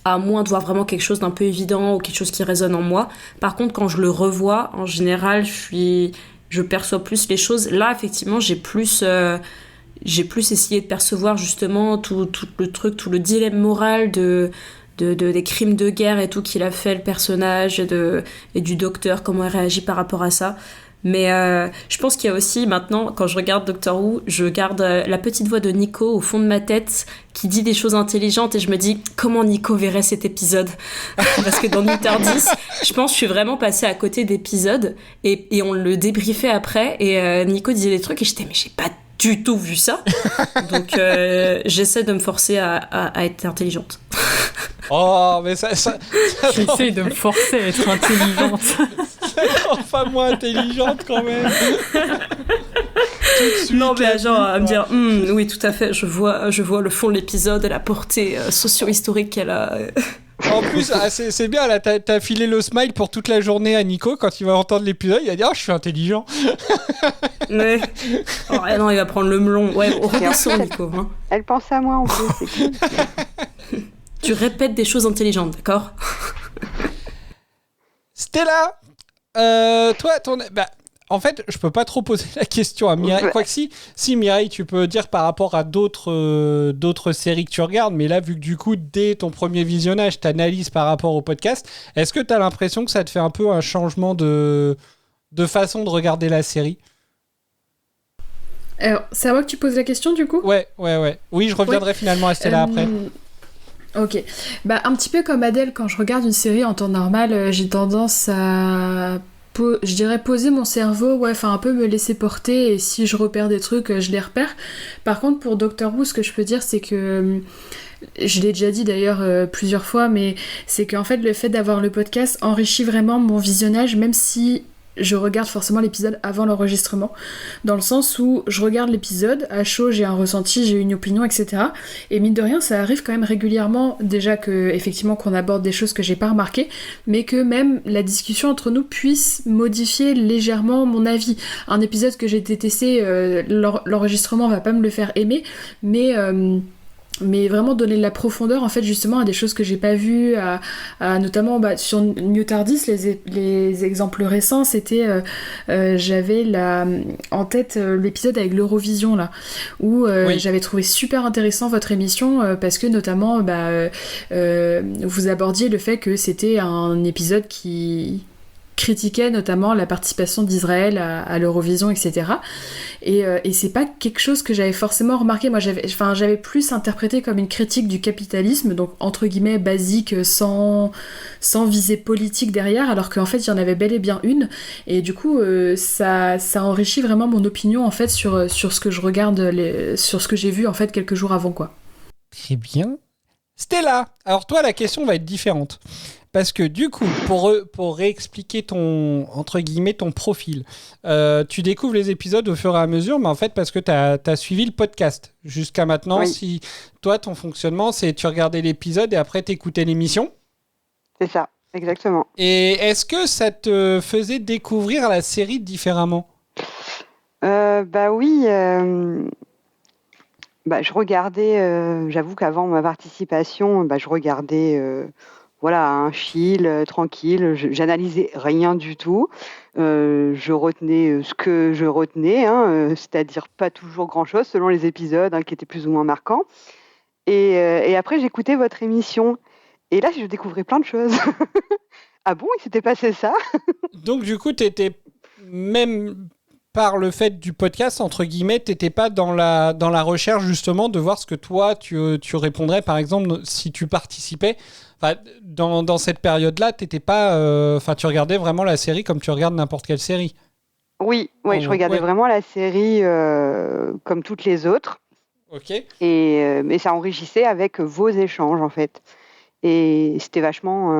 à moins de voir vraiment quelque chose d'un peu évident ou quelque chose qui résonne en moi. Par contre, quand je le revois, en général, je perçois plus les choses. Là, effectivement, j'ai plus essayé de percevoir justement tout le truc, tout le dilemme moral des crimes de guerre et tout qu'il a fait le personnage et du docteur, comment il réagit par rapport à ça. Mais je pense qu'il y a aussi maintenant, quand je regarde Doctor Who, je garde la petite voix de Nico au fond de ma tête qui dit des choses intelligentes et je me dis comment Nico verrait cet épisode. Parce que dans New TARDIS, je pense que je suis vraiment passée à côté d'épisodes et on le débriefait après et Nico disait des trucs et j'étais mais j'ai pas du tout vu ça. Donc j'essaie de me forcer à être intelligente. Oh, mais ça j'essaie de me forcer à être intelligente. C'est enfin moins intelligente quand même. Non, mais genre à me dire oui, tout à fait, je vois le fond de l'épisode et la portée socio-historique qu'elle a. En plus, c'est bien, là, t'as filé le smile pour toute la journée à Nico. Quand il va entendre l'épisode, il va dire « Oh, je suis intelligent !» Ouais. Oh, non, il va prendre le melon. Ouais, redescends, Nico. Hein. Elle pense à moi, en plus, c'est cool. Tu répètes des choses intelligentes, d'accord? Stella, toi, en fait, je peux pas trop poser la question à Mireille. Quoique si Mireille, tu peux dire par rapport à d'autres séries que tu regardes, mais là, vu que du coup, dès ton premier visionnage, t'analyses par rapport au podcast, est-ce que t'as l'impression que ça te fait un peu un changement de façon de regarder la série? Alors, c'est à moi que tu poses la question, du coup? Ouais. Oui, je reviendrai finalement à Stella après. Ok. Un petit peu comme Adèle, quand je regarde une série en temps normal, j'ai tendance à... je dirais poser mon cerveau, un peu me laisser porter, et si je repère des trucs, je les repère. Par contre, pour Doctor Who, ce que je peux dire, c'est que, je l'ai déjà dit d'ailleurs plusieurs fois, mais c'est qu'en fait, le fait d'avoir le podcast enrichit vraiment mon visionnage, même si je regarde forcément l'épisode avant l'enregistrement, dans le sens où je regarde l'épisode, à chaud, j'ai un ressenti, j'ai une opinion, etc. Et mine de rien, ça arrive quand même régulièrement, déjà effectivement qu'on aborde des choses que j'ai pas remarquées, mais que même la discussion entre nous puisse modifier légèrement mon avis. Un épisode que j'ai détesté, l'enregistrement va pas me le faire aimer, mais vraiment donner de la profondeur en fait justement à des choses que j'ai pas vues, à notamment sur New TARDIS, les exemples récents, c'était j'avais en tête l'épisode avec l'Eurovision là, où j'avais trouvé super intéressant votre émission parce que notamment vous abordiez le fait que c'était un épisode qui critiquait notamment la participation d'Israël à l'Eurovision, etc. Et c'est pas quelque chose que j'avais forcément remarqué. Moi, j'avais plus interprété comme une critique du capitalisme, donc entre guillemets basique, sans visée politique derrière, alors qu'en fait, il y en avait bel et bien une. Et du coup, ça enrichit vraiment mon opinion en fait sur ce que je regarde, sur ce que j'ai vu en fait quelques jours avant, quoi. Très bien. Stella, alors toi, la question va être différente. Parce que du coup, pour réexpliquer ton profil, tu découvres les épisodes au fur et à mesure, mais en fait parce que tu as suivi le podcast. Jusqu'à maintenant, si toi, ton fonctionnement, c'est tu regardais l'épisode et après t'écoutais l'émission. C'est ça, exactement. Et est-ce que ça te faisait découvrir la série différemment? Oui. Je regardais, j'avoue qu'avant ma participation, je regardais... un chill, tranquille, j'analysais rien du tout. Je retenais ce que je retenais, c'est-à-dire pas toujours grand-chose selon les épisodes qui étaient plus ou moins marquants. Et après, j'écoutais votre émission. Et là, je découvrais plein de choses. Ah bon, il s'était passé ça? Donc, du coup, t'étais même... par le fait du podcast, entre guillemets, t'étais pas dans la recherche justement de voir ce que toi tu répondrais, par exemple, si tu participais. Enfin, dans cette période-là, t'étais pas, tu regardais vraiment la série comme tu regardes n'importe quelle série. Oui, je regardais vraiment la série comme toutes les autres. Ok. Mais ça enrichissait avec vos échanges, en fait. Et c'était vachement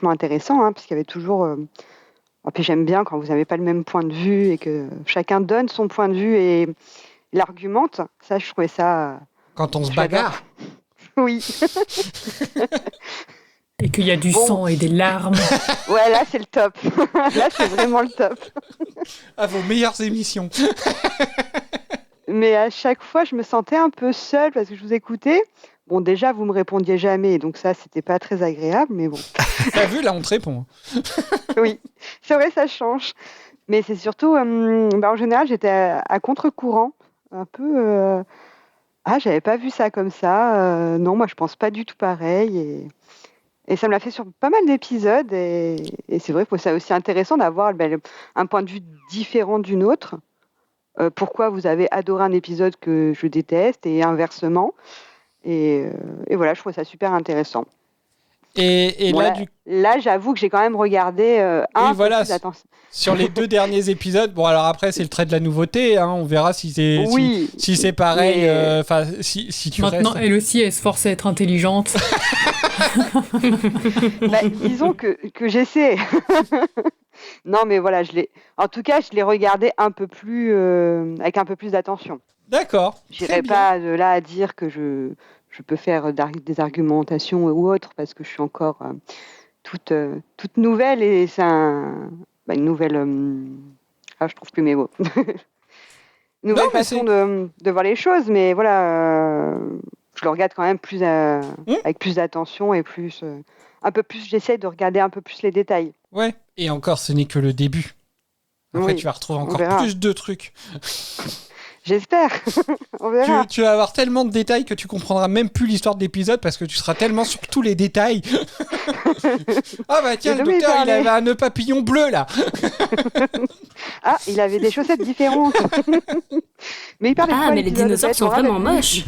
intéressant, parce qu'il y avait toujours... Et puis j'aime bien quand vous n'avez pas le même point de vue et que chacun donne son point de vue et l'argumente. Ça, je trouvais ça... Quand on se bagarre. Oui. Et qu'il y a du sang et des larmes. Ouais, là, c'est le top. Là, c'est vraiment le top. À vos meilleures émissions. Mais à chaque fois, je me sentais un peu seule parce que je vous écoutais. Bon, déjà, vous me répondiez jamais, donc ça, c'était pas très agréable, mais bon. T'as vu, là, on te répond. Oui, c'est vrai, ça change. Mais c'est surtout, en général, j'étais à contre-courant, un peu... j'avais pas vu ça comme ça. Non, moi, je pense pas du tout pareil. Et ça me l'a fait sur pas mal d'épisodes. Et c'est vrai que c'est aussi intéressant d'avoir un point de vue différent d'une autre. Pourquoi vous avez adoré un épisode que je déteste et inversement. Et voilà, je trouve ça super intéressant. Et bon, là, j'avoue que j'ai quand même regardé peu plus attention. Sur les 2 derniers épisodes, bon alors après c'est le trait de la nouveauté, on verra si c'est si c'est pareil. Si tu maintenant restes... elle aussi elle se force à être intelligente. Disons que j'essaie. Non mais voilà, en tout cas je l'ai regardé un peu plus avec un peu plus d'attention. D'accord. J'irai pas de là à dire que je peux faire des argumentations ou autres parce que je suis encore toute nouvelle et c'est une nouvelle... je trouve plus mes mots. Nouvelle façon de voir les choses, mais voilà, je le regarde quand même plus avec plus d'attention et plus... un peu plus, j'essaie de regarder un peu plus les détails. Ouais, et encore, ce n'est que le début. Après, tu vas retrouver encore plus de trucs. J'espère. On verra. Tu vas avoir tellement de détails que tu comprendras même plus l'histoire de l'épisode parce que tu seras tellement sur tous les détails. Tiens, le docteur, il avait un nœud papillon bleu, là. Il avait des chaussettes différentes. Mais il parlait de quoi, mais les dinosaures sont vraiment moches.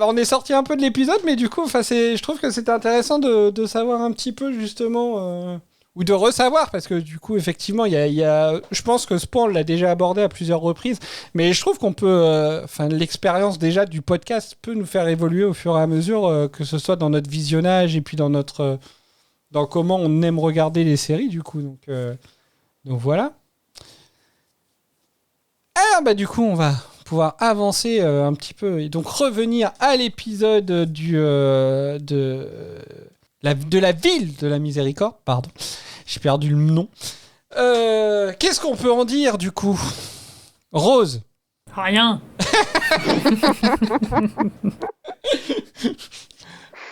On est sorti un peu de l'épisode, mais du coup, je trouve que c'était intéressant de savoir un petit peu, justement... ou de ressavoir, parce que du coup, effectivement, je pense que ce point, on l'a déjà abordé à plusieurs reprises, mais je trouve qu'on peut... l'expérience déjà du podcast peut nous faire évoluer au fur et à mesure, que ce soit dans notre visionnage et puis dans comment on aime regarder les séries, du coup. Donc voilà. Alors, du coup, on va pouvoir avancer un petit peu et donc revenir à l'épisode de la ville de la Miséricorde, pardon, j'ai perdu le nom. Qu'est-ce qu'on peut en dire du coup, Rose? Rien.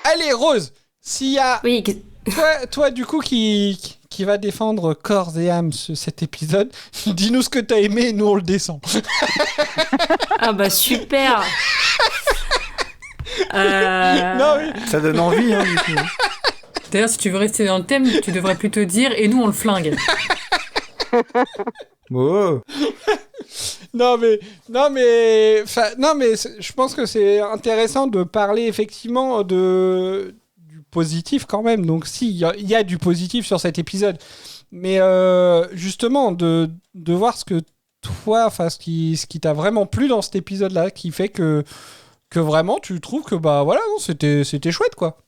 Allez Rose, s'il y a oui. toi du coup qui va défendre corps et âme cet épisode, dis-nous ce que t'as aimé et nous on le descend. Super. Non, oui. Ça donne envie, du coup. D'ailleurs, si tu veux rester dans le thème, tu devrais plutôt dire et nous on le flingue. Oh. Non mais je pense que c'est intéressant de parler effectivement du positif quand même. Donc il y a du positif sur cet épisode, mais justement de voir ce que toi, ce qui t'a vraiment plu dans cet épisode-là, qui fait que vraiment tu trouves que c'était chouette quoi.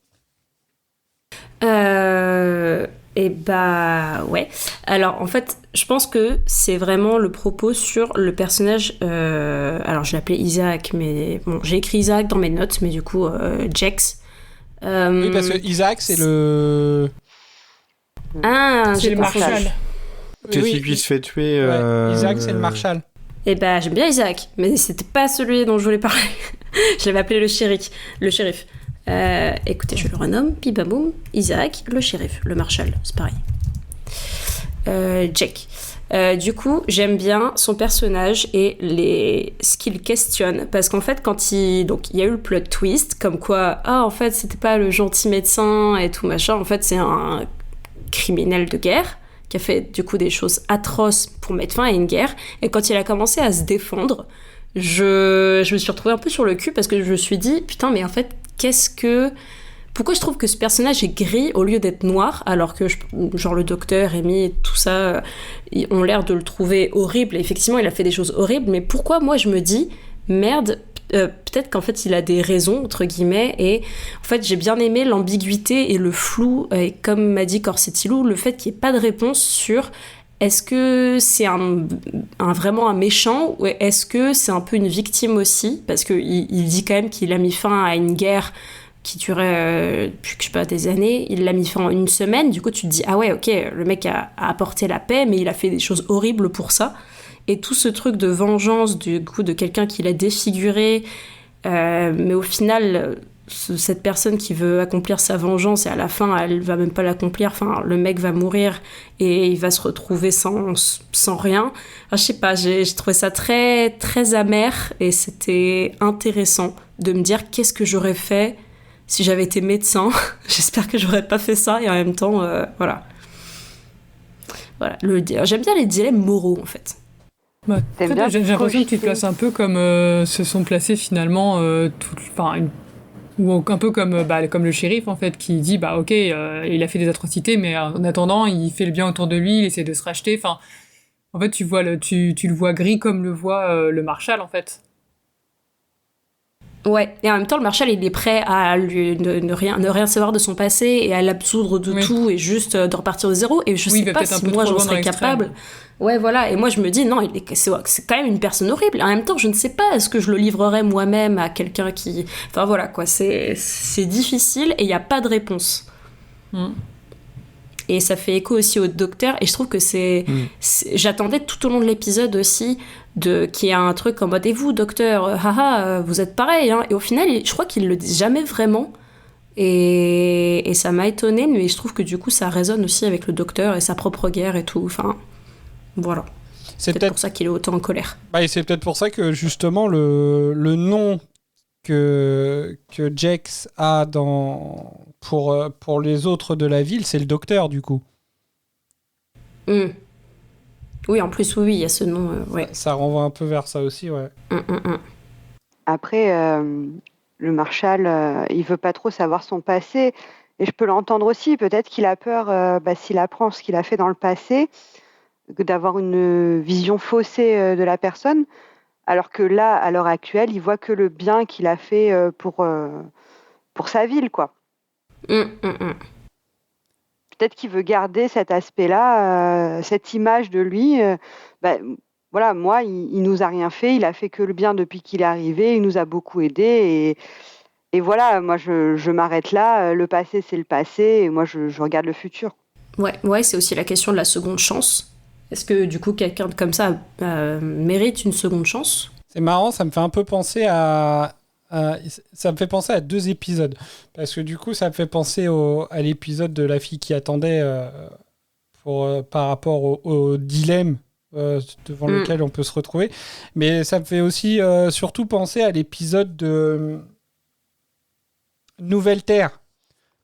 Ouais. Alors en fait, je pense que c'est vraiment le propos sur le personnage. Alors je l'appelais Isaac, mais bon, j'ai écrit Isaac dans mes notes, mais du coup Jex. Oui, parce que Isaac c'est le. C'est le Marshal. C'est celui qui se fait tuer. Ouais, Isaac c'est le Marshal. J'aime bien Isaac, mais c'était pas celui dont je voulais parler. Je l'avais appelé le shérif. Écoutez, je le renomme, pibaboum, Isaac, le shérif, le Marshal, c'est pareil. Jack. Du coup, j'aime bien son personnage et ce qu'il questionne, parce qu'en fait, il y a eu le plot twist, comme quoi, en fait, c'était pas le gentil médecin et tout machin, en fait, c'est un criminel de guerre qui a fait du coup des choses atroces pour mettre fin à une guerre, et quand il a commencé à se défendre, je me suis retrouvée un peu sur le cul parce que je me suis dit, putain, mais en fait, pourquoi je trouve que ce personnage est gris au lieu d'être noir, alors que genre le docteur, Amy, tout ça, ils ont l'air de le trouver horrible. Et effectivement, il a fait des choses horribles, mais pourquoi moi je me dis, merde, peut-être qu'en fait il a des raisons, entre guillemets, et en fait j'ai bien aimé l'ambiguïté et le flou, et comme m'a dit Corsettilou, le fait qu'il n'y ait pas de réponse sur est-ce que c'est vraiment un méchant ou est-ce que c'est un peu une victime aussi, parce qu'il dit quand même qu'il a mis fin à une guerre qui durait depuis, je sais pas, des années, il l'a mis fin en 1 semaine, du coup tu te dis ah ouais ok, le mec a apporté la paix, mais il a fait des choses horribles pour ça. Et tout ce truc de vengeance, du coup, de quelqu'un qui l'a défiguré, mais au final, cette personne qui veut accomplir sa vengeance, et à la fin, elle va même pas l'accomplir, enfin, le mec va mourir et il va se retrouver sans rien. Enfin, je sais pas, j'ai trouvé ça très, très amer, et c'était intéressant de me dire qu'est-ce que j'aurais fait si j'avais été médecin. J'espère que j'aurais pas fait ça, et en même temps, voilà. J'aime bien les dilemmes moraux, en fait. Bah, en fait, j'ai l'impression qu'ils placent un peu comme se sont placés finalement ou un peu comme le shérif en fait, qui dit bah ok, il a fait des atrocités, mais en attendant il fait le bien autour de lui, il essaie de se racheter. Enfin, en fait tu le vois gris comme le voit le Marshal en fait. Ouais, et en même temps le Marshal il est prêt à ne rien savoir de son passé et à l'absoudre de tout et juste de repartir de zéro, et je sais pas si moi j'en serais capable. Ouais voilà, et moi je me dis non, c'est quand même une personne horrible. En même temps je ne sais pas, est-ce que je le livrerais moi-même à quelqu'un qui... Enfin voilà quoi, c'est difficile et il n'y a pas de réponse. Et ça fait écho aussi au docteur, et je trouve que j'attendais tout au long de l'épisode aussi qu'il y ait un truc en mode et vous docteur, haha, vous êtes pareil, hein. Et au final je crois qu'ils le disent jamais vraiment, et ça m'a étonnée, mais je trouve que du coup ça résonne aussi avec le docteur et sa propre guerre et tout, enfin voilà. C'est peut-être pour ça qu'il est autant en colère. Et c'est peut-être pour ça que justement le nom que Jex a pour les autres de la ville, c'est le docteur du coup. Oui, en plus, oui, il y a ce nom. Ouais. Ça renvoie un peu vers ça aussi, ouais. Après, le Marshal, il veut pas trop savoir son passé, et je peux l'entendre aussi. Peut-être qu'il a peur, s'il apprend ce qu'il a fait dans le passé, d'avoir une vision faussée de la personne, alors que là, à l'heure actuelle, il voit que le bien qu'il a fait pour sa ville, quoi. Peut-être qu'il veut garder cet aspect-là, cette image de lui. Voilà, moi, il nous a rien fait, il a fait que le bien depuis qu'il est arrivé, il nous a beaucoup aidés, et voilà, moi je m'arrête là. Le passé, c'est le passé, et moi je regarde le futur. Ouais, c'est aussi la question de la seconde chance. Est-ce que du coup quelqu'un comme ça mérite une seconde chance ? C'est marrant, ça me fait un peu penser à 2 épisodes, parce que du coup ça me fait penser à l'épisode de la fille qui attendait par rapport au dilemme devant lequel on peut se retrouver, mais ça me fait aussi surtout penser à l'épisode de Nouvelle Terre,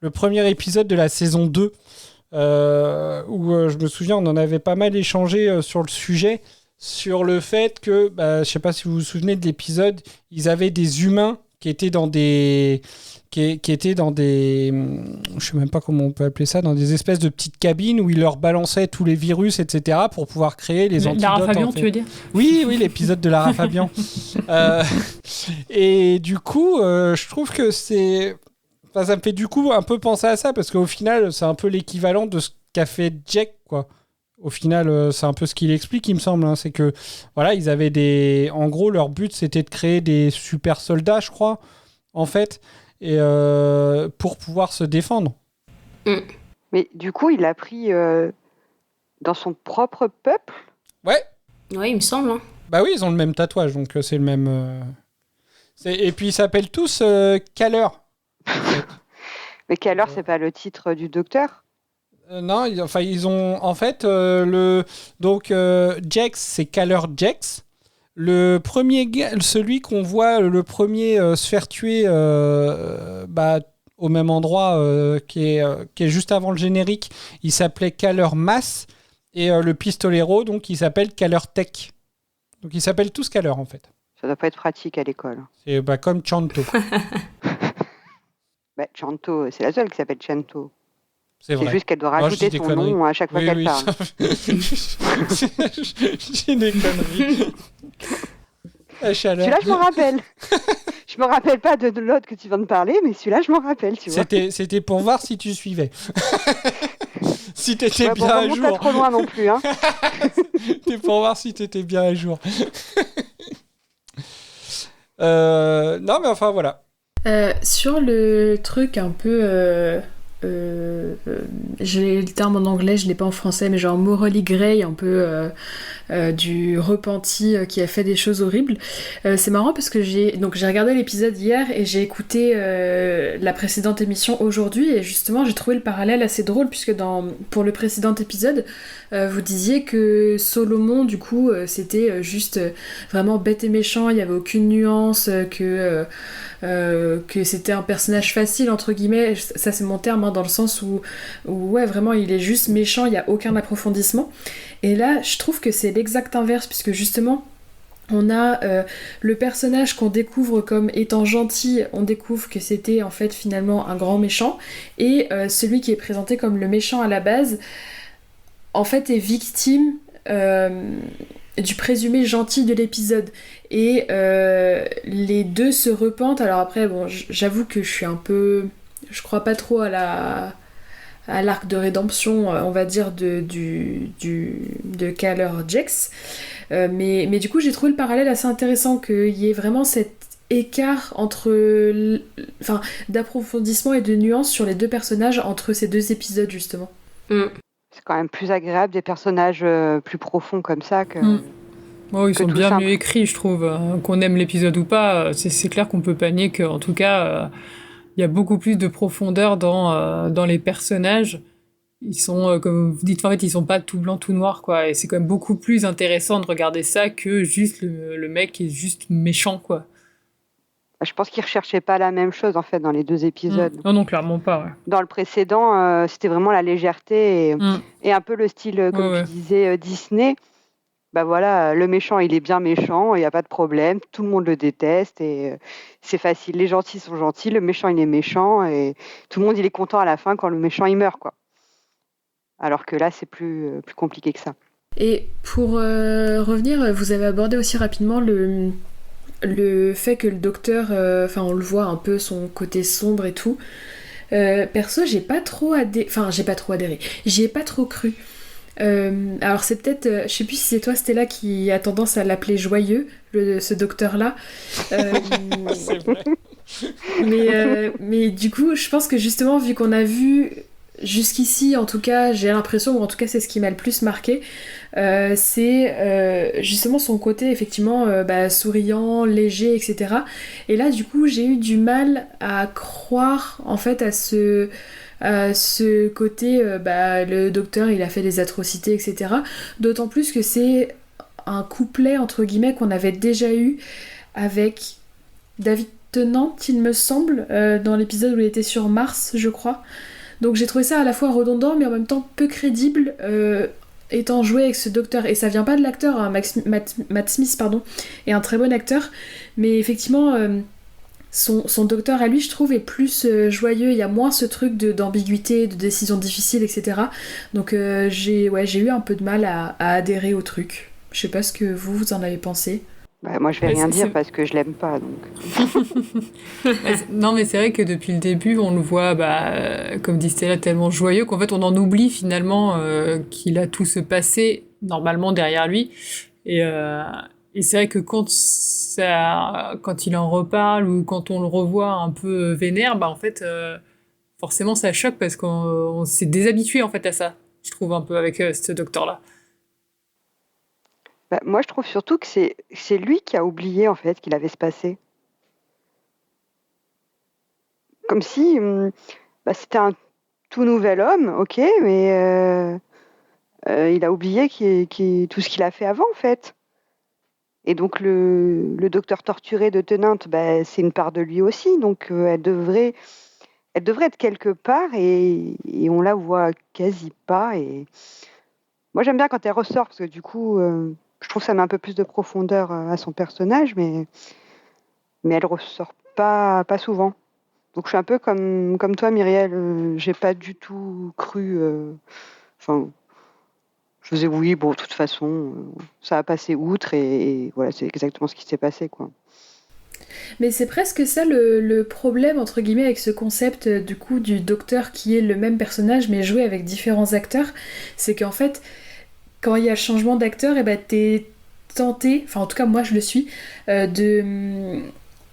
le premier épisode de la saison 2, où je me souviens on en avait pas mal échangé sur le sujet, sur le fait que, je sais pas si vous vous souvenez de l'épisode, ils avaient des humains qui étaient dans des... qui étaient dans des... je sais même pas comment on peut appeler ça, dans des espèces de petites cabines où ils leur balançaient tous les virus, etc., pour pouvoir créer les antidotes. Lara Fabian, tu veux dire ? Oui, l'épisode de Lara Fabian. Et du coup, je trouve que c'est... Enfin, ça me fait du coup un peu penser à ça, parce qu'au final, c'est un peu l'équivalent de ce qu'a fait Jack, quoi. Au final, c'est un peu ce qu'il explique, il me semble. Hein. C'est que, voilà, ils avaient des... En gros, leur but, c'était de créer des super soldats, je crois, en fait, et pour pouvoir se défendre. Mais du coup, il l'a pris dans son propre peuple ? Ouais, il me semble. Hein. Bah oui, ils ont le même tatouage, donc c'est le même... Et puis, ils s'appellent tous Kaller. Mais Kaller, c'est pas le titre du docteur ? Non, ils ont en fait Jex, c'est Kaller Jex. Le premier, celui qu'on voit le premier se faire tuer au même endroit qui est juste avant le générique, il s'appelait Kaller Mass, et le pistolero donc il s'appelle Kaller Tech. Donc ils s'appellent tous Kaller en fait. Ça doit pas être pratique à l'école. C'est comme Chanto. Chanto, c'est la seule qui s'appelle Chanto. C'est vrai. juste qu'elle doit Moi, je rajouter dis des son conneries. nom à chaque fois qu'elle parle. J'ai des conneries. La chaleur. Celui-là, je m'en rappelle. Je me rappelle pas de l'autre que tu viens de parler, mais celui-là, je m'en rappelle, tu vois. C'était pour voir si tu suivais. Si t'étais bien à jour. Pas trop loin non plus, hein. C'était pour voir si t'étais bien à jour. Non, mais enfin, voilà. Sur le truc un peu... j'ai le terme en anglais, je l'ai pas en français, mais genre morally grey, un peu du repenti qui a fait des choses horribles. C'est marrant parce que j'ai regardé l'épisode hier et j'ai écouté la précédente émission aujourd'hui et justement j'ai trouvé le parallèle assez drôle puisque pour le précédent épisode vous disiez que Solomon du coup c'était juste vraiment bête et méchant, il y avait aucune nuance, que c'était un personnage facile entre guillemets, ça c'est mon terme, hein, dans le sens où ouais vraiment il est juste méchant, il n'y a aucun approfondissement. Et là je trouve que c'est l'exact inverse puisque justement on a le personnage qu'on découvre comme étant gentil, on découvre que c'était en fait finalement un grand méchant, et celui qui est présenté comme le méchant à la base en fait est victime du présumé gentil de l'épisode. Et les deux se repentent. Alors après, bon, j'avoue que je crois pas trop à l'arc de rédemption, on va dire, de Kyler Jex. Mais du coup, j'ai trouvé le parallèle assez intéressant, qu'il y ait vraiment cet écart d'approfondissement et de nuance sur les deux personnages entre ces deux épisodes, justement. C'est quand même plus agréable, des personnages plus profonds comme ça que... Ils sont bien mieux écrits, je trouve. Qu'on aime l'épisode ou pas, c'est clair qu'on peut pas nier qu'en tout cas, il y a beaucoup plus de profondeur dans les personnages. Ils sont, comme vous dites, en fait, ils sont pas tout blanc, tout noir, quoi. Et c'est quand même beaucoup plus intéressant de regarder ça que juste le mec qui est juste méchant, quoi. Je pense qu'ils recherchaient pas la même chose, en fait, dans les deux épisodes. Non, clairement pas, ouais. Dans le précédent, c'était vraiment la légèreté et un peu le style, comme tu disais, Disney. Bah voilà, le méchant, il est bien méchant, il n'y a pas de problème, tout le monde le déteste et c'est facile. Les gentils sont gentils, le méchant, il est méchant et tout le monde, il est content à la fin quand le méchant, il meurt, quoi. Alors que là, c'est plus compliqué que ça. Et pour revenir, vous avez abordé aussi rapidement le fait que le docteur, on le voit un peu son côté sombre et tout. Perso, j'ai pas trop adhéré. J'y ai pas trop cru. Alors c'est peut-être, je sais plus si c'est toi Stella qui a tendance à l'appeler joyeux, ce docteur-là. C'est vrai. Mais du coup, je pense que justement, vu qu'on a vu jusqu'ici, en tout cas, j'ai l'impression, ou en tout cas c'est ce qui m'a le plus marqué, c'est justement son côté effectivement souriant, léger, etc. Et là, du coup, j'ai eu du mal à croire en fait à ce côté, le docteur il a fait des atrocités, etc. D'autant plus que c'est un couplet entre guillemets qu'on avait déjà eu avec David Tennant, il me semble, dans l'épisode où il était sur Mars, je crois. Donc j'ai trouvé ça à la fois redondant mais en même temps peu crédible, étant joué avec ce docteur. Et ça vient pas de l'acteur, hein, Matt Smith, pardon, est un très bon acteur, mais effectivement... Son docteur à lui, je trouve, est plus joyeux, il y a moins ce truc d'ambiguïté, de décisions difficiles, etc. Donc j'ai eu un peu de mal à adhérer au truc. Je sais pas ce que vous en avez pensé. Moi je vais rien dire parce que je l'aime pas, donc... Non mais c'est vrai que depuis le début on le voit, comme dit Stella, tellement joyeux qu'en fait on en oublie finalement qu'il a tout ce passé normalement derrière lui. Et c'est vrai que quand il en reparle ou quand on le revoit un peu vénère, en fait, forcément ça choque parce qu'on s'est déshabitué en fait à ça, je trouve, un peu avec ce docteur-là. Moi, je trouve surtout que c'est lui qui a oublié en fait qu'il avait ce passé. Comme si c'était un tout nouvel homme, ok, mais il a oublié tout ce qu'il a fait avant en fait. Et donc le docteur torturé de Tennant, c'est une part de lui aussi, donc elle devrait être quelque part et on la voit quasi pas. Et moi j'aime bien quand elle ressort parce que du coup je trouve que ça met un peu plus de profondeur à son personnage, mais elle ressort pas souvent. Donc je suis un peu comme toi, Myriel. J'ai pas du tout cru. Enfin, je faisais oui, bon, de toute façon, ça a passé outre et voilà, c'est exactement ce qui s'est passé, quoi. Mais c'est presque ça le problème, entre guillemets, avec ce concept du coup du docteur qui est le même personnage mais joué avec différents acteurs. C'est qu'en fait, quand il y a le changement d'acteur, et ben t'es tenté, enfin en tout cas moi je le suis,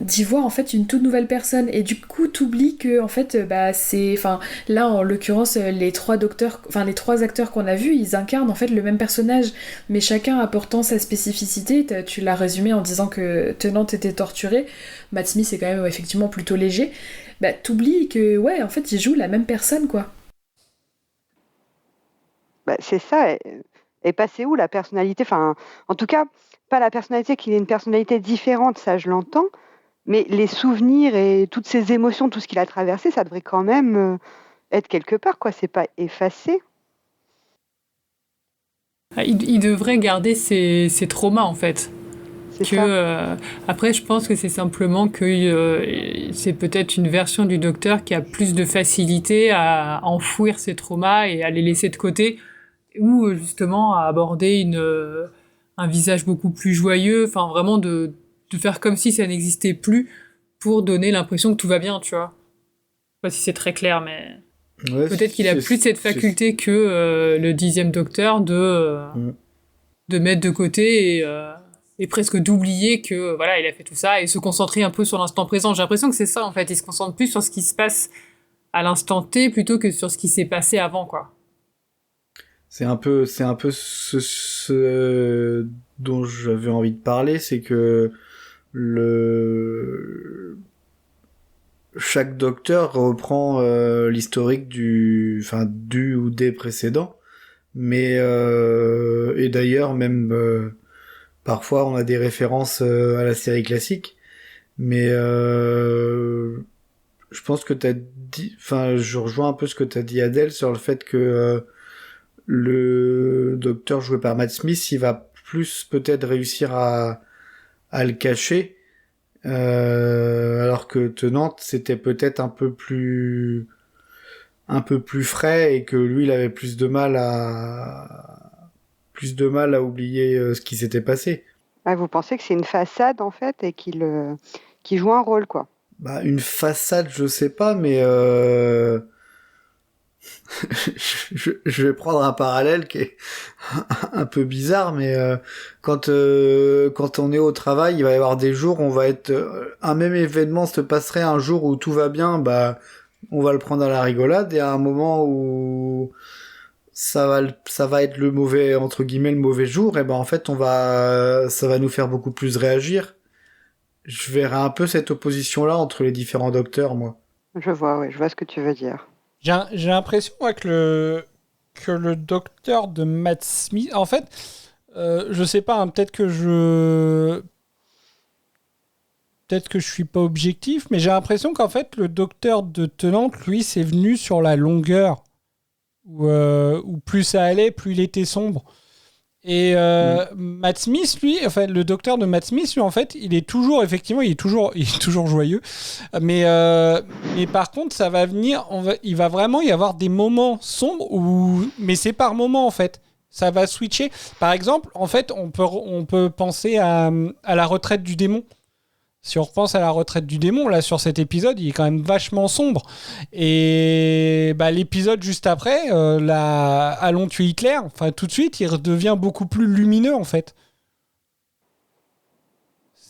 d'y voir en fait une toute nouvelle personne et du coup t'oublies que en fait c'est, enfin là en l'occurrence les trois acteurs qu'on a vus, ils incarnent en fait le même personnage mais chacun apportant sa spécificité. Tu l'as résumé en disant que Tennant était torturé, Matt Smith est quand même effectivement plutôt léger. T'oublies que ouais en fait ils jouent la même personne quoi. C'est ça. Et passé où la personnalité, enfin en tout cas pas la personnalité qu'il ait une personnalité différente, ça je l'entends. Mais les souvenirs et toutes ces émotions, tout ce qu'il a traversé, ça devrait quand même être quelque part, quoi. C'est pas effacé. Il devrait garder ses traumas, en fait. C'est ça. Après, je pense que c'est simplement que c'est peut-être une version du docteur qui a plus de facilité à enfouir ses traumas et à les laisser de côté, ou justement à aborder un visage beaucoup plus joyeux, enfin vraiment de faire comme si ça n'existait plus pour donner l'impression que tout va bien, tu vois. Je sais pas si c'est très clair, mais ouais, peut-être qu'il a plus cette faculté que le 10e docteur de mettre de côté et presque d'oublier que voilà, il a fait tout ça et se concentrer un peu sur l'instant présent. J'ai l'impression que c'est ça en fait, il se concentre plus sur ce qui se passe à l'instant T plutôt que sur ce qui s'est passé avant, quoi. C'est un peu ce dont j'avais envie de parler, c'est que chaque docteur reprend l'historique du ou des précédents, mais et d'ailleurs même parfois on a des références à la série classique, mais je pense que je rejoins un peu ce que t'as dit, Adèle, sur le fait que le docteur joué par Matt Smith, il va plus peut-être réussir à le cacher, alors que Tennant c'était peut-être un peu plus frais et que lui il avait plus de mal à oublier ce qui s'était passé. Ah, vous pensez que c'est une façade en fait et qu'il joue un rôle, quoi? Une façade, je sais pas, mais je vais prendre un parallèle qui est un peu bizarre, mais quand on est au travail, il va y avoir des jours où on va être un même événement se passerait un jour où tout va bien, on va le prendre à la rigolade, et à un moment où ça va être le mauvais, entre guillemets, le mauvais jour, et en fait ça va nous faire beaucoup plus réagir. Je verrai un peu cette opposition là entre les différents docteurs, moi. Je vois ce que tu veux dire. J'ai l'impression que le docteur de Matt Smith, en fait, je sais pas, hein, peut-être que je suis pas objectif, mais j'ai l'impression qu'en fait le docteur de Tennant, lui, c'est venu sur la longueur où plus ça allait, plus il était sombre. Et Matt Smith, lui, enfin le docteur de Matt Smith, lui, en fait, il est toujours joyeux. Mais par contre, ça va venir, il va vraiment y avoir des moments sombres mais c'est par moments en fait. Ça va switcher. Par exemple, en fait, on peut penser à la retraite du démon. Si on repense à la retraite du démon, là, sur cet épisode, il est quand même vachement sombre. Et l'épisode juste après, Allons tuer Hitler, tout de suite, il redevient beaucoup plus lumineux, en fait.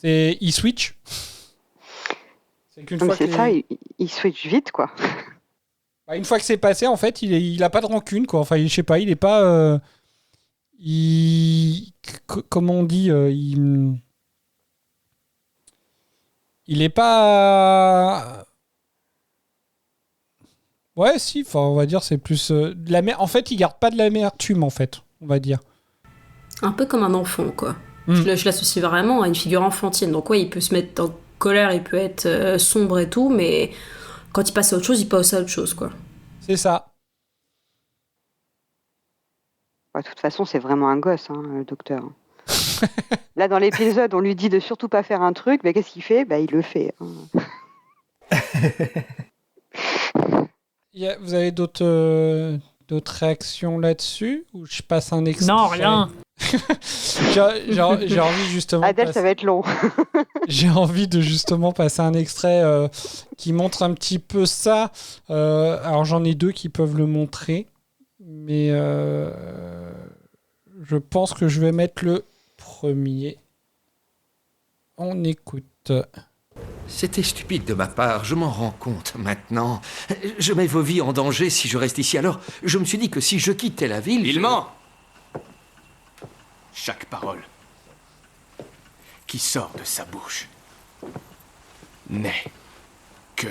Il switch. Il switch vite, quoi. Une fois que c'est passé, en fait, il a pas de rancune, quoi. Enfin, je sais pas, il est pas... comment on dit il est pas... Ouais, si, on va dire c'est plus... En fait, il garde pas de l'amertume, en fait, on va dire. Un peu comme un enfant, quoi. Je l'associe vraiment à une figure enfantine. Donc ouais, il peut se mettre en colère, il peut être sombre et tout, mais quand il passe à autre chose, il passe à autre chose, quoi. C'est ça. De toute façon, c'est vraiment un gosse, hein, le docteur. Là, dans l'épisode, on lui dit de surtout pas faire un truc, mais qu'est-ce qu'il fait ? Il le fait. Vous avez d'autres réactions là-dessus ou je passe un extrait? Non, rien. J'ai envie justement. Adèle, ça va être long. J'ai envie de justement passer un extrait qui montre un petit peu ça. Alors j'en ai 2 qui peuvent le montrer, mais je pense que je vais mettre le premier. On écoute. C'était stupide de ma part, je m'en rends compte maintenant. Je mets vos vies en danger si je reste ici. Alors, je me suis dit que si je quittais la ville... Il ment. Chaque parole qui sort de sa bouche n'est que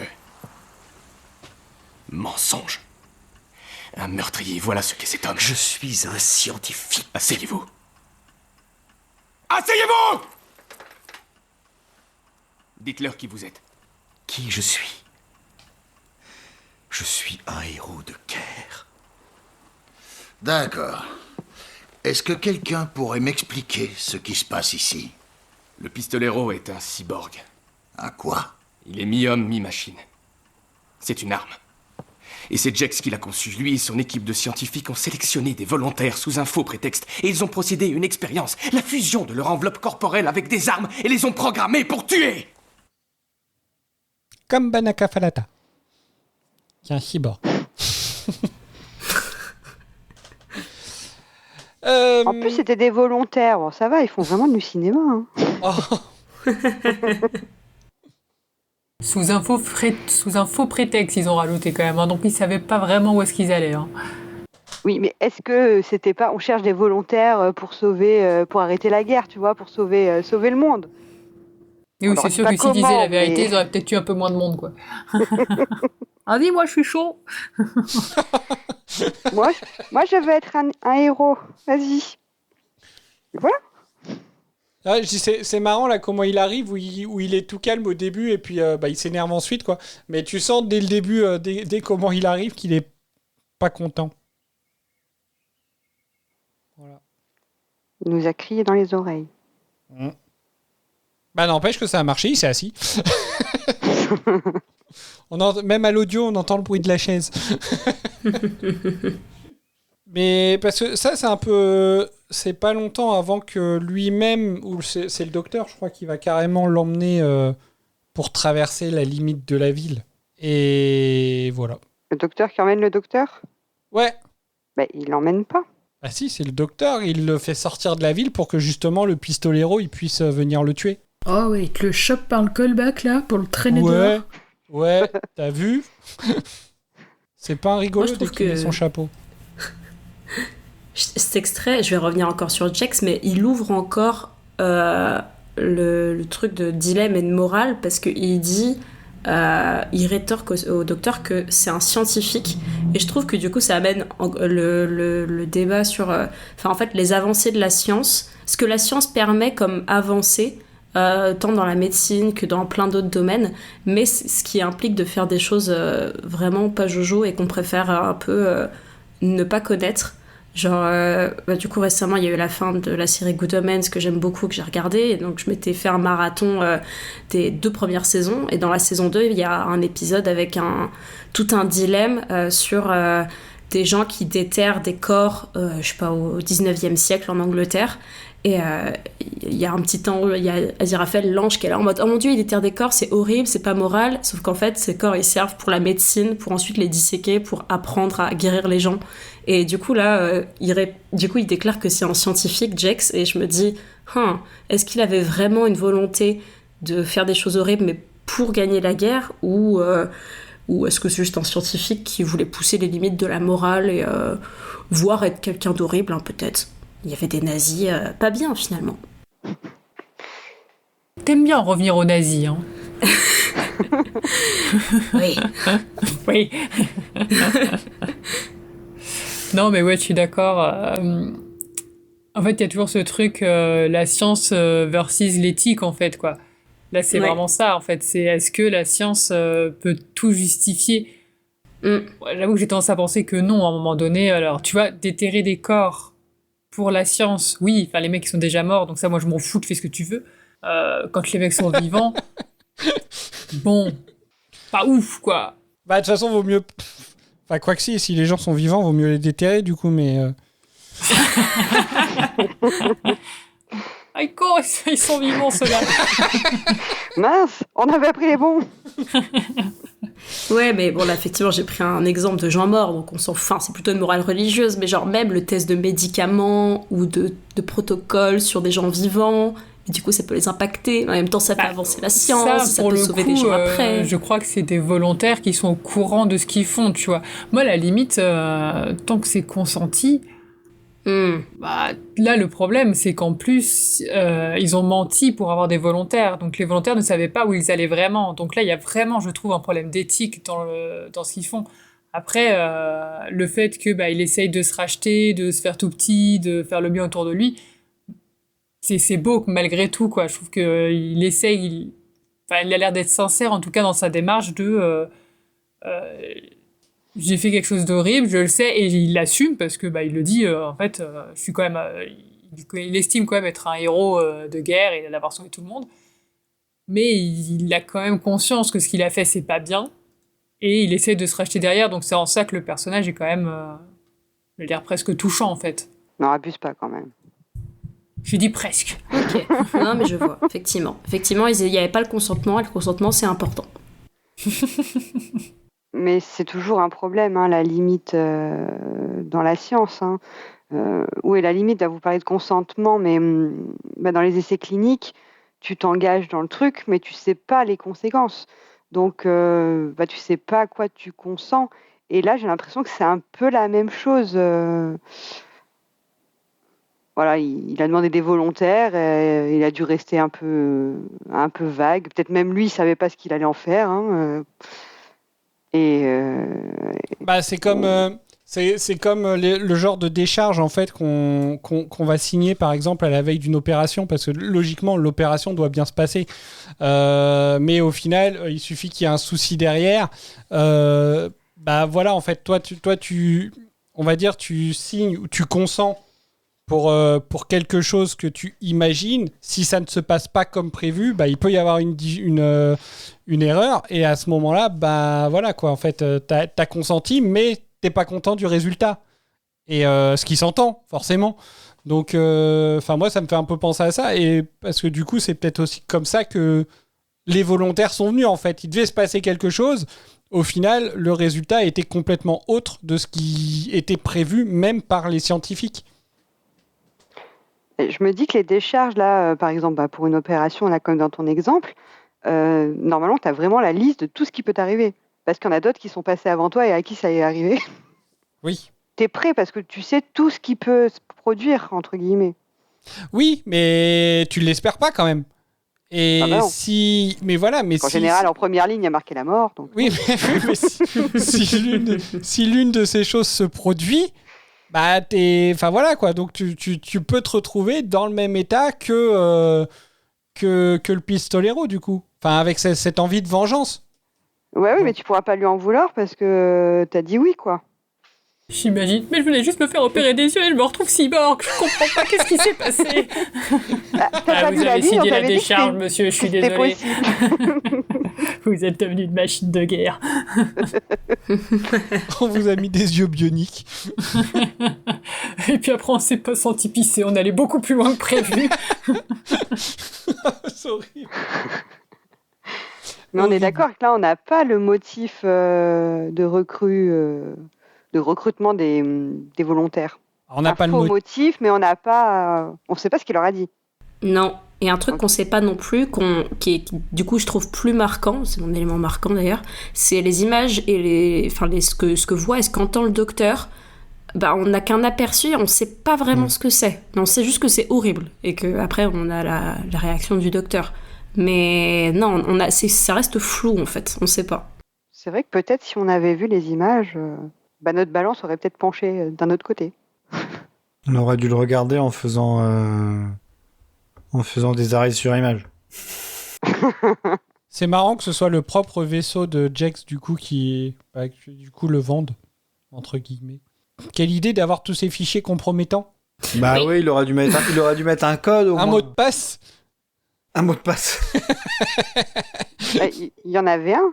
mensonge. Un meurtrier, voilà ce qu'est cet homme. Je suis un scientifique. Asseyez-vous. Asseyez-vous! Dites-leur qui vous êtes. Qui je suis? Je suis un héros de guerre. D'accord. Est-ce que quelqu'un pourrait m'expliquer ce qui se passe ici? Le pistolero est un cyborg. Un quoi? Il est mi-homme, mi-machine. C'est une arme. Et c'est Jex qui l'a conçu. Lui et son équipe de scientifiques ont sélectionné des volontaires sous un faux prétexte. Et ils ont procédé à une expérience. La fusion de leur enveloppe corporelle avec des armes et les ont programmés pour tuer. Comme Banaka Falata, qui est un cyborg. En plus, c'était des volontaires. Bon, ça va, ils font vraiment du cinéma. Hein. Oh. Sous un faux prétexte, ils ont rajouté quand même. Hein, donc ils savaient pas vraiment où est-ce qu'ils allaient. Hein. Oui, mais est-ce que c'était pas... On cherche des volontaires pour sauver... pour arrêter la guerre, tu vois, pour sauver le monde. Et oui, c'est sûr que s'ils disaient la vérité, ils auraient peut-être eu un peu moins de monde, quoi. Ah dis, moi je suis chaud. moi, je veux être un héros. Vas-y. Voilà. Ah, c'est marrant là comment il arrive où il est tout calme au début et puis il s'énerve ensuite quoi. Mais tu sens dès le début, dès comment il arrive qu'il est pas content. Voilà. Il nous a crié dans les oreilles. Bah n'empêche que ça a marché, il s'est assis. Même à l'audio, on entend le bruit de la chaise. Mais parce que ça, c'est un peu... C'est pas longtemps avant que lui-même, ou c'est le docteur, je crois, qui va carrément l'emmener pour traverser la limite de la ville. Et voilà. Le docteur qui emmène le docteur ? Ouais. Bah, il l'emmène pas. Ah si, c'est le docteur, il le fait sortir de la ville pour que justement le pistolero, il puisse venir le tuer. Oh oui, il te le chope par le callback là, pour le traîner dehors. Ouais, t'as vu? C'est pas un rigolo dès qu'il met son chapeau. Cet extrait, je vais revenir encore sur Jex, mais il ouvre encore le truc de dilemme et de morale parce qu'il dit, il rétorque au docteur que c'est un scientifique et je trouve que du coup ça amène le débat sur en fait les avancées de la science, ce que la science permet comme avancée tant dans la médecine que dans plein d'autres domaines, mais ce qui implique de faire des choses vraiment pas jojo et qu'on préfère un peu ne pas connaître. Genre, du coup, récemment, il y a eu la fin de la série Good Omens que j'aime beaucoup, que j'ai regardé. Et donc, je m'étais fait un marathon des 2 premières saisons. Et dans la saison 2, il y a un épisode avec tout un dilemme sur des gens qui déterrent des corps, je sais pas, au 19e siècle en Angleterre. Et il y a un petit temps, il y a Aziraphale, l'ange, qui est là en mode « Oh mon Dieu, il déterre des corps, c'est horrible, c'est pas moral. » Sauf qu'en fait, ces corps, ils servent pour la médecine, pour ensuite les disséquer, pour apprendre à guérir les gens. Et du coup, là, il déclare que c'est un scientifique, Jex, et je me dis « Est-ce qu'il avait vraiment une volonté de faire des choses horribles, mais pour gagner la guerre, ou est-ce que c'est juste un scientifique qui voulait pousser les limites de la morale et voire être quelqu'un d'horrible, hein, peut-être. Il y avait des nazis pas bien, finalement. » T'aimes bien revenir aux nazis, hein? Oui. Oui. Non, mais ouais, je suis d'accord. En fait, il y a toujours ce truc, la science versus l'éthique, en fait, quoi. Là, c'est vraiment ça, en fait. C'est est-ce que la science peut tout justifier? J'avoue que j'ai tendance à penser que non, à un moment donné. Alors, tu vois, déterrer des corps pour la science, oui, enfin, les mecs, ils sont déjà morts, donc ça, moi, je m'en fous, tu fais ce que tu veux. Quand les mecs sont vivants, bon... pas ouf, quoi. Bah, de toute façon, vaut mieux... Enfin, quoi que si les gens sont vivants, vaut mieux les déterrer, du coup, mais... Ah, con, ils sont vivants, ceux-là. Mince, on avait appris les bons. Ouais, mais bon, là, effectivement, j'ai pris un exemple de gens morts, donc on s'en fout. Enfin, c'est plutôt une morale religieuse, mais genre même le test de médicaments ou de protocoles sur des gens vivants, et du coup, ça peut les impacter. En même temps, ça fait avancer la science, ça peut sauver des gens après. Je crois que c'est des volontaires qui sont au courant de ce qu'ils font, tu vois. Moi, à la limite, tant que c'est consenti... Bah, là, le problème, c'est qu'en plus, ils ont menti pour avoir des volontaires. Donc, les volontaires ne savaient pas où ils allaient vraiment. Donc là, il y a vraiment, je trouve, un problème d'éthique dans ce qu'ils font. Après, le fait que il essaye de se racheter, de se faire tout petit, de faire le bien autour de lui, c'est beau malgré tout, quoi. Je trouve qu'il essaye... il a l'air d'être sincère, en tout cas, dans sa démarche de... j'ai fait quelque chose d'horrible, je le sais, et il l'assume parce que il le dit, en fait, je suis quand même... il estime quand même être un héros de guerre et d'avoir sauvé tout le monde. Mais il a quand même conscience que ce qu'il a fait, c'est pas bien. Et il essaie de se racheter derrière, donc c'est en ça que le personnage est quand même, je veux dire, presque touchant, en fait. Non, abuse pas quand même. J'ai dit presque. Ok, non mais je vois, effectivement. Effectivement, il n'y avait pas le consentement, et le consentement, c'est important. Mais c'est toujours un problème, la limite dans la science. Où est la limite? Vous parlez de consentement, mais dans les essais cliniques, tu t'engages dans le truc, mais tu sais pas les conséquences. Donc, tu sais pas à quoi tu consens. Et là, j'ai l'impression que c'est un peu la même chose. Voilà, il a demandé des volontaires, et il a dû rester un peu vague. Peut-être même lui, il savait pas ce qu'il allait en faire. C'est comme c'est comme le genre de décharge en fait qu'on va signer par exemple à la veille d'une opération, parce que logiquement l'opération doit bien se passer, mais au final il suffit qu'il y ait un souci derrière. Voilà, en fait toi tu on va dire tu signes ou tu consens pour quelque chose que tu imagines. Si ça ne se passe pas comme prévu, il peut y avoir une erreur, et à ce moment-là, voilà quoi, en fait, t'as consenti, mais t'es pas content du résultat. Et ce qui s'entend, forcément. Donc, moi, ça me fait un peu penser à ça, et parce que du coup, c'est peut-être aussi comme ça que les volontaires sont venus, en fait. Il devait se passer quelque chose. Au final, le résultat était complètement autre de ce qui était prévu, même par les scientifiques. Je me dis que les décharges, là, par exemple, pour une opération, là, comme dans ton exemple, normalement, tu as vraiment la liste de tout ce qui peut t'arriver. Parce qu'il y en a d'autres qui sont passés avant toi et à qui ça est arrivé. Oui. Tu es prêt parce que tu sais tout ce qui peut se produire, entre guillemets. Oui, mais tu ne l'espères pas quand même. Et si... Mais voilà, mais en général, en première ligne, il y a marqué la mort. Donc... Oui, mais si l'une de ces choses se produit... Enfin voilà quoi, donc tu peux te retrouver dans le même état que le pistolero du coup, enfin avec cette envie de vengeance. Oui, mais tu pourras pas lui en vouloir parce que t'as dit oui quoi. J'imagine, mais je voulais juste me faire opérer des yeux et je me retrouve cyborg, je comprends pas qu'est-ce qui s'est passé. Vous avez signé la décharge, monsieur, je suis désolé. Vous êtes devenu une machine de guerre. On vous a mis des yeux bioniques. Et puis après on s'est pas senti pisser, on allait beaucoup plus loin que prévu. C'est horrible. Mais on est d'accord que là on n'a pas le motif de recrutement des volontaires. On n'a pas le motif, mais on n'a pas, on sait pas ce qu'il leur a dit. Non. Et un truc qu'on sait pas non plus, qui est du coup je trouve plus marquant, c'est mon élément marquant d'ailleurs, c'est les images et ce que voit et ce qu'entend le docteur. On n'a qu'un aperçu, on sait pas vraiment ce que c'est. Mais on sait juste que c'est horrible et que après on a la réaction du docteur. Mais non, ça reste flou en fait, on sait pas. C'est vrai que peut-être si on avait vu les images, notre balance aurait peut-être penché d'un autre côté. On aurait dû le regarder en faisant des arrêts sur image. C'est marrant que ce soit le propre vaisseau de Jex du coup qui du coup le vende entre guillemets. Quelle idée d'avoir tous ces fichiers compromettants. Oui, il aurait dû mettre un code au moins. Un mot de passe. Un mot de passe. Il y en avait un.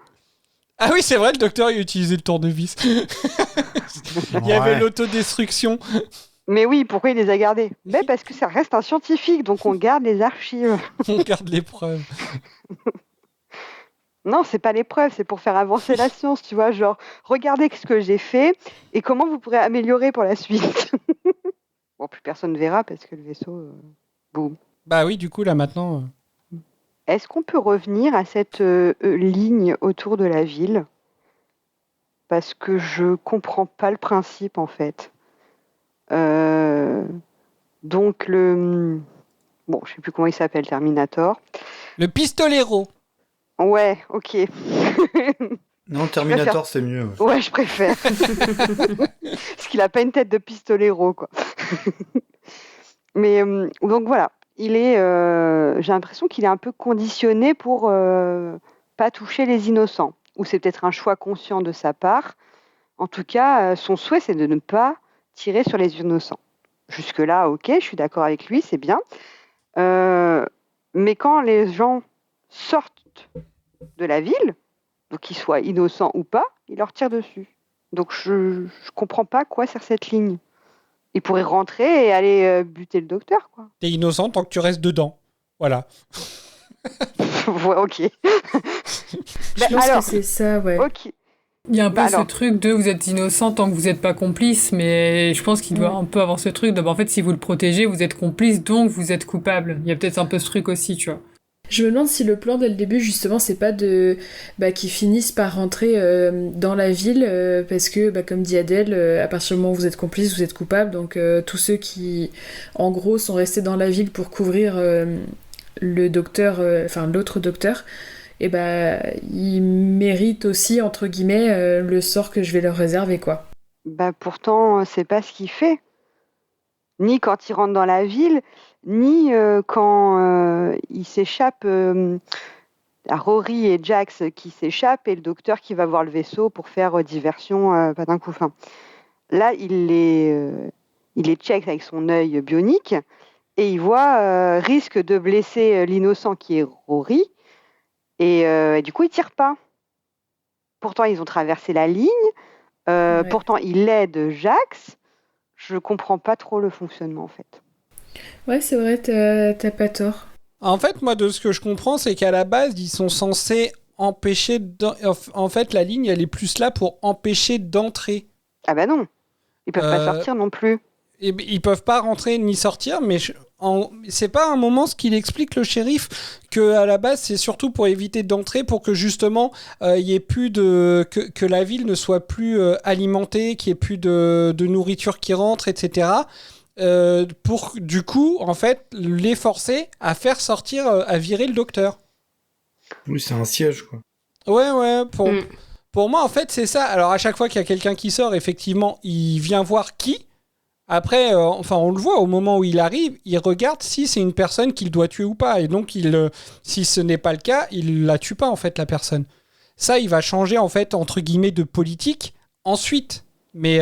Ah oui, c'est vrai, le docteur il utilisait le tournevis. Il y avait l'autodestruction. Mais oui, pourquoi il les a gardés? Mais parce que ça reste un scientifique, donc on garde les archives. On garde les preuves. Non, c'est pas les preuves, c'est pour faire avancer la science, tu vois, genre, regardez ce que j'ai fait et comment vous pourrez améliorer pour la suite. Bon, plus personne ne verra parce que le vaisseau... boum. Bah oui, du coup, là, maintenant... Est-ce qu'on peut revenir à cette ligne autour de la ville? Parce que je comprends pas le principe, en fait. Donc, Bon, je sais plus comment il s'appelle, Terminator. Le pistolero. Ouais, ok. Non, Terminator, c'est mieux. Ouais, je préfère. Parce qu'il a pas une tête de pistolero, quoi. Mais donc voilà, j'ai l'impression qu'il est un peu conditionné pour pas toucher les innocents. Ou c'est peut-être un choix conscient de sa part. En tout cas, son souhait, c'est de ne pas tirer sur les innocents. Jusque-là, ok, je suis d'accord avec lui, c'est bien. Mais quand les gens sortent de la ville, donc qu'ils soient innocents ou pas, il leur tire dessus. Donc je comprends pas à quoi sert cette ligne. Il pourrait rentrer et aller buter le docteur, quoi. T'es innocent tant que tu restes dedans. Voilà. Ouais, ok. Je pense que c'est ça, ouais. Ok. Il y a un peu ce truc de vous êtes innocent tant que vous n'êtes pas complice, mais je pense qu'il doit un peu avoir ce truc de en fait, si vous le protégez, vous êtes complice, donc vous êtes coupable. Il y a peut-être un peu ce truc aussi, tu vois. Je me demande si le plan dès le début, justement, c'est pas qu'ils finissent par rentrer dans la ville, parce que, comme dit Adèle, à partir du moment où vous êtes complice, vous êtes coupable, donc tous ceux qui, en gros, sont restés dans la ville pour couvrir le docteur, l'autre docteur, ils méritent aussi, entre guillemets, le sort que je vais leur réserver, quoi. Pourtant, c'est pas ce qu'il fait. Ni quand il rentre dans la ville, ni quand il s'échappe, à Rory et Jax qui s'échappent et le docteur qui va voir le vaisseau pour faire diversion, pas d'un coup. Enfin, là, il les check avec son œil bionique et il voit risque de blesser l'innocent qui est Rory et du coup, il tire pas. Pourtant, ils ont traversé la ligne. Pourtant, il aide Jax. Je comprends pas trop le fonctionnement, en fait. Ouais, c'est vrai, t'as pas tort. En fait, moi, de ce que je comprends, c'est qu'à la base, ils sont censés empêcher... En fait, la ligne, elle est plus là pour empêcher d'entrer. Ah bah non. Ils peuvent pas sortir non plus. Ils peuvent pas rentrer ni sortir, mais c'est pas un moment ce qu'il explique, le shérif, que à la base, c'est surtout pour éviter d'entrer, pour que justement, il y ait plus que la ville ne soit plus alimentée, qu'il y ait plus de nourriture qui rentre, etc. Pour, du coup, en fait, les forcer à faire sortir, à virer le docteur. Oui, c'est un siège, quoi. Ouais, pour moi, en fait, c'est ça. Alors, à chaque fois qu'il y a quelqu'un qui sort, effectivement, il vient voir qui. Après, on le voit, au moment où il arrive, il regarde si c'est une personne qu'il doit tuer ou pas. Et donc, si ce n'est pas le cas, il la tue pas, en fait, la personne. Ça, il va changer, en fait, entre guillemets, de politique ensuite. Mais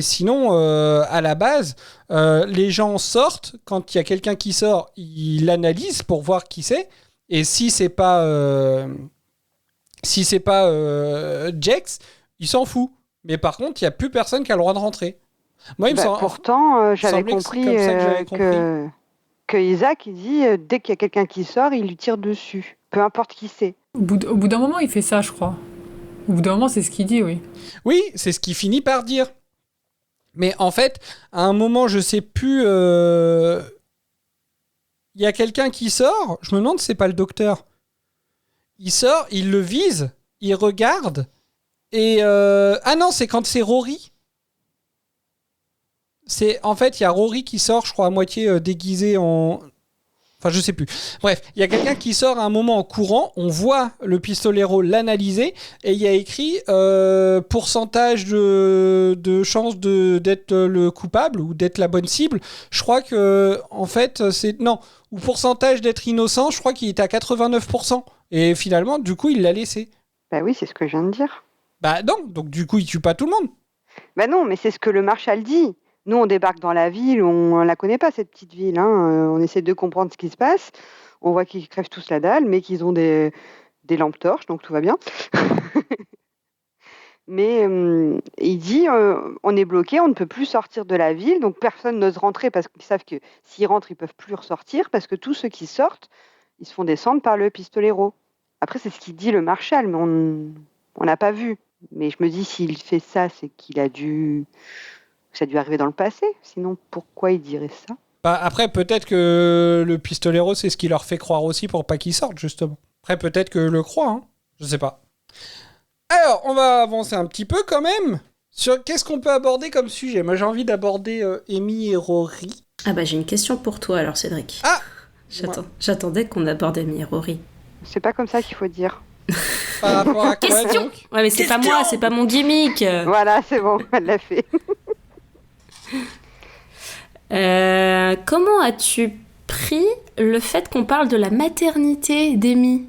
sinon, à la base, les gens sortent. Quand il y a quelqu'un qui sort, il l'analyse pour voir qui c'est. Et si c'est pas Jax, il s'en fout. Mais par contre, il n'y a plus personne qui a le droit de rentrer. Moi, pourtant, j'avais compris que Isaac, il dit dès qu'il y a quelqu'un qui sort, il lui tire dessus. Peu importe qui c'est. Au bout d'un moment, il fait ça, je crois. Au bout d'un moment, c'est ce qu'il dit, oui. Oui, c'est ce qu'il finit par dire. Mais en fait, à un moment, je sais plus... Il y a quelqu'un qui sort, je me demande si c'est pas le docteur. Il sort, il le vise, il regarde, et... Ah non, c'est quand c'est Rory. En fait, il y a Rory qui sort, je crois, à moitié déguisé en... Enfin, je sais plus. Bref, il y a quelqu'un qui sort à un moment en courant, on voit le pistolero l'analyser, et il y a écrit pourcentage de chance d'être le coupable, ou d'être la bonne cible. Je crois que, en fait, c'est... Non, ou pourcentage d'être innocent, je crois qu'il était à 89%. Et finalement, du coup, il l'a laissé. Bah oui, c'est ce que je viens de dire. Bah non, donc du coup, il tue pas tout le monde. Bah non, mais c'est ce que le Marshal dit. Nous, on débarque dans la ville, on la connaît pas, cette petite ville. On essaie de comprendre ce qui se passe. On voit qu'ils crèvent tous la dalle, mais qu'ils ont des lampes torches, donc tout va bien. Mais il dit on est bloqué, on ne peut plus sortir de la ville, donc personne n'ose rentrer parce qu'ils savent que s'ils rentrent, ils peuvent plus ressortir parce que tous ceux qui sortent, ils se font descendre par le pistolero. Après, c'est ce qu'il dit le marshal, mais on n'a pas vu. Mais je me dis, s'il fait ça, c'est ça a dû arriver dans le passé. Sinon, pourquoi il dirait ça? Bah, après, peut-être que le pistolero, c'est ce qui leur fait croire aussi pour pas qu'ils sortent, justement. Après, peut-être que le croit, hein. Je sais pas. Alors, on va avancer un petit peu quand même. Sur qu'est-ce qu'on peut aborder comme sujet? Moi, j'ai envie d'aborder Amy et Rory. Ah bah, j'ai une question pour toi alors, Cédric. Ah! J'attendais qu'on aborde Amy et Rory. C'est pas comme ça qu'il faut dire. Par rapport à quoi, question? donc? Ouais, mais c'est pas moi, c'est pas mon gimmick. Voilà, c'est bon, elle l'a fait. Comment as-tu pris le fait qu'on parle de la maternité d'Amy?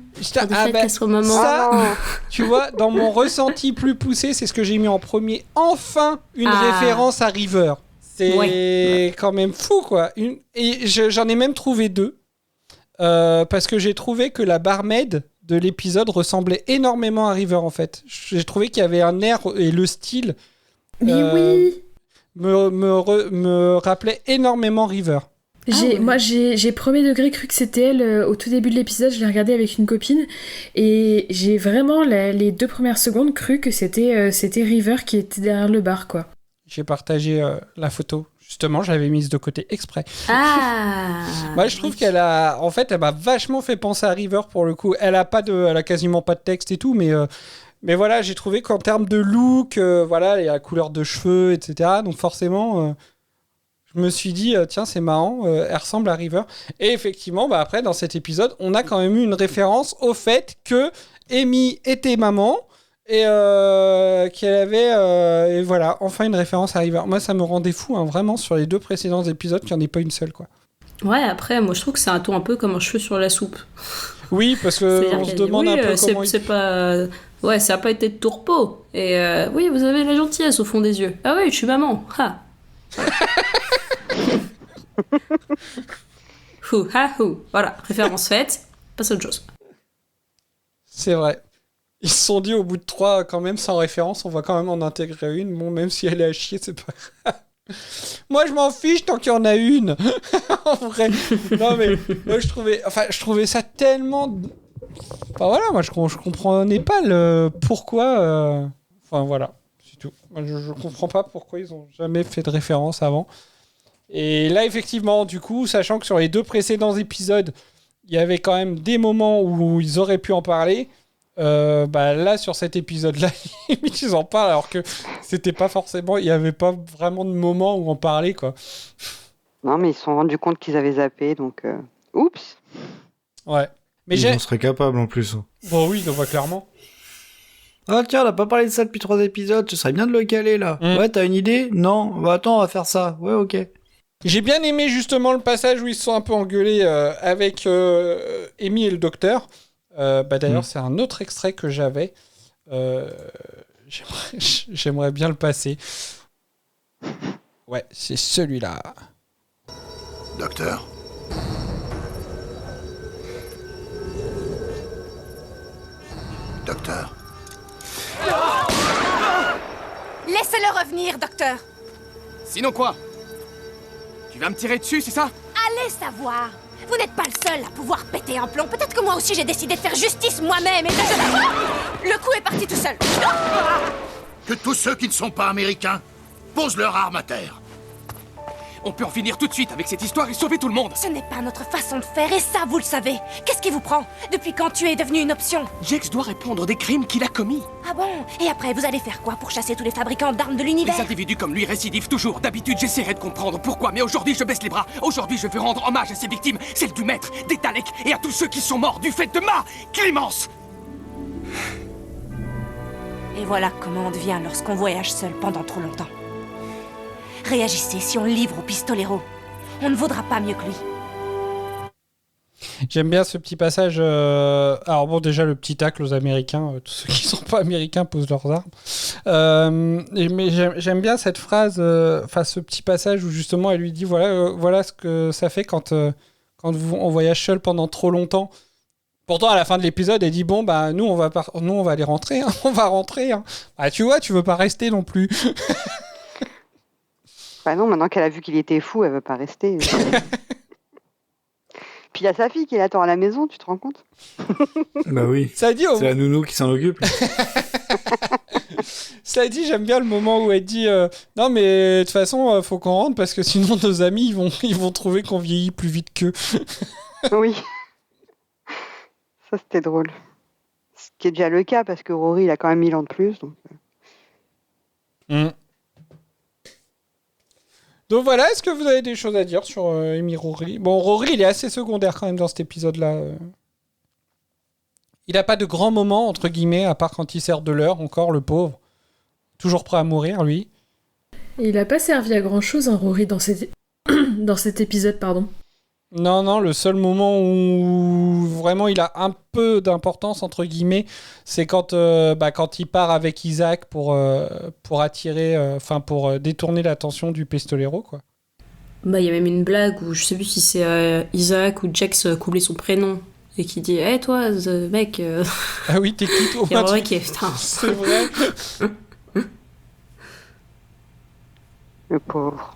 Tu vois, dans mon ressenti plus poussé, c'est ce que j'ai mis en premier. Enfin, une référence à River. C'est quand même fou, quoi. Et j'en ai même trouvé deux. Parce que j'ai trouvé que la barmaid de l'épisode ressemblait énormément à River, en fait. J'ai trouvé qu'il y avait un air et le style... oui me rappelait énormément River. Moi, j'ai premier degré cru que c'était elle au tout début de l'épisode. Je l'ai regardé avec une copine et j'ai vraiment les 2 premières secondes cru que c'était River qui était derrière le bar, quoi. J'ai partagé la photo. Justement, je l'avais mise de côté exprès. Moi, je trouve qu'elle a... En fait, elle m'a vachement fait penser à River, pour le coup. Elle a quasiment pas de texte et tout, mais voilà, j'ai trouvé qu'en termes de look, voilà, il y a la couleur de cheveux, etc. Donc forcément, je me suis dit, tiens, c'est marrant, elle ressemble à River. Et effectivement, bah, après, dans cet épisode, on a quand même eu une référence au fait que Amy était maman et qu'elle avait... et voilà, enfin une référence à River. Moi, ça me rendait fou, hein, vraiment, sur les 2 précédents épisodes, qu'il n'y en ait pas une seule, quoi. Ouais, après, moi, je trouve que c'est un ton un peu comme un cheveu sur la soupe. Oui, parce qu'on se demande un peu comment... c'est pas... Ouais, ça a pas été de tourpeau. Et oui, vous avez la gentillesse au fond des yeux. Ah oui, je suis maman. Ha. Hou, ha, hou. Voilà, référence faite. Passe à autre chose. C'est vrai. Ils se sont dit au bout de 3, quand même, sans référence, on va quand même en intégrer une. Bon, même si elle est à chier, c'est pas grave. Moi, je m'en fiche tant qu'il y en a une. En vrai. Non, mais moi, je trouvais ça tellement... Enfin, voilà, moi, je comprenais pas le pourquoi... Enfin, voilà, c'est tout. Moi, je comprends pas pourquoi ils ont jamais fait de référence avant. Et là, effectivement, du coup, sachant que sur les 2 précédents épisodes, il y avait quand même des moments où ils auraient pu en parler... bah là sur cet épisode-là, ils en parlent alors que c'était pas forcément, il y avait pas vraiment de moment où on parlait, quoi. Non, mais ils se sont rendus compte qu'ils avaient zappé, donc oups. Ouais. Mais ils en seraient capables en plus. Bon oui, donc clairement. Ah tiens, on a pas parlé de ça depuis 3 épisodes, ce serait bien de le caler là. Ouais, t'as une idée? Non, bah attends, on va faire ça. Ouais, ok. J'ai bien aimé justement le passage où ils se sont un peu engueulés avec Amy et le docteur. Bah d'ailleurs, c'est un autre extrait que j'avais. J'aimerais bien le passer. Ouais, c'est celui-là. Docteur. Docteur. Laissez-le revenir, docteur. Sinon quoi? Tu vas me tirer dessus, c'est ça? Allez savoir. Vous n'êtes pas le seul à pouvoir péter un plomb. Peut-être que moi aussi j'ai décidé de faire justice moi-même et de... Le coup est parti tout seul. Que tous ceux qui ne sont pas américains posent leur arme à terre. On peut en finir tout de suite avec cette histoire et sauver tout le monde. Ce n'est pas notre façon de faire et ça vous le savez. Qu'est-ce qui vous prend? Depuis quand tu es devenu une option? Jex doit répondre des crimes qu'il a commis. Ah bon? Et après vous allez faire quoi pour chasser tous les fabricants d'armes de l'univers? Les individus comme lui récidivent toujours. D'habitude j'essaierai de comprendre pourquoi, mais aujourd'hui je baisse les bras. Aujourd'hui je veux rendre hommage à ces victimes, celles du maître, des Daleks et à tous ceux qui sont morts du fait de ma clémence. Et voilà comment on devient lorsqu'on voyage seul pendant trop longtemps. Réagissez si on le livre au pistolero. On ne vaudra pas mieux que lui. J'aime bien ce petit passage. Alors bon, déjà le petit tacle aux Américains. Tous ceux qui ne sont pas Américains posent leurs armes. Mais j'aime bien cette phrase, ce petit passage où justement elle lui dit voilà ce que ça fait quand on voyage seul pendant trop longtemps. Pourtant, à la fin de l'épisode, elle dit bon, bah nous on va aller rentrer, hein. On va rentrer. Hein. Bah tu vois, tu veux pas rester non plus. Bah non, maintenant qu'elle a vu qu'il était fou, elle veut pas rester. Puis il y a sa fille qui l'attend à la maison, tu te rends compte? Bah oui. Ça dit, c'est la nounou qui s'en occupe. Cela dit, j'aime bien le moment où elle dit non mais de toute façon faut qu'on rentre parce que sinon nos amis ils vont trouver qu'on vieillit plus vite qu'eux. Oui. Ça c'était drôle. Ce qui est déjà le cas parce que Rory il a quand même 1000 ans de plus. Donc voilà, est-ce que vous avez des choses à dire sur Amy Rory? Bon, Rory il est assez secondaire quand même dans cet épisode-là. Il n'a pas de grands moments entre guillemets à part quand il sert de l'heure encore le pauvre. Toujours prêt à mourir lui. Il a pas servi à grand chose, hein, Rory, dans cet épisode, pardon. Non, le seul moment où vraiment il a un peu d'importance, entre guillemets, c'est quand il part avec Isaac pour attirer, pour détourner l'attention du pistolero, quoi. Bah, il y a même une blague où je sais plus si c'est Isaac ou Jax qui oublie son prénom et qui dit hey, toi, mec. Ah oui, t'es qui toi? Et Rory qui est putain. C'est vrai. Le pauvre.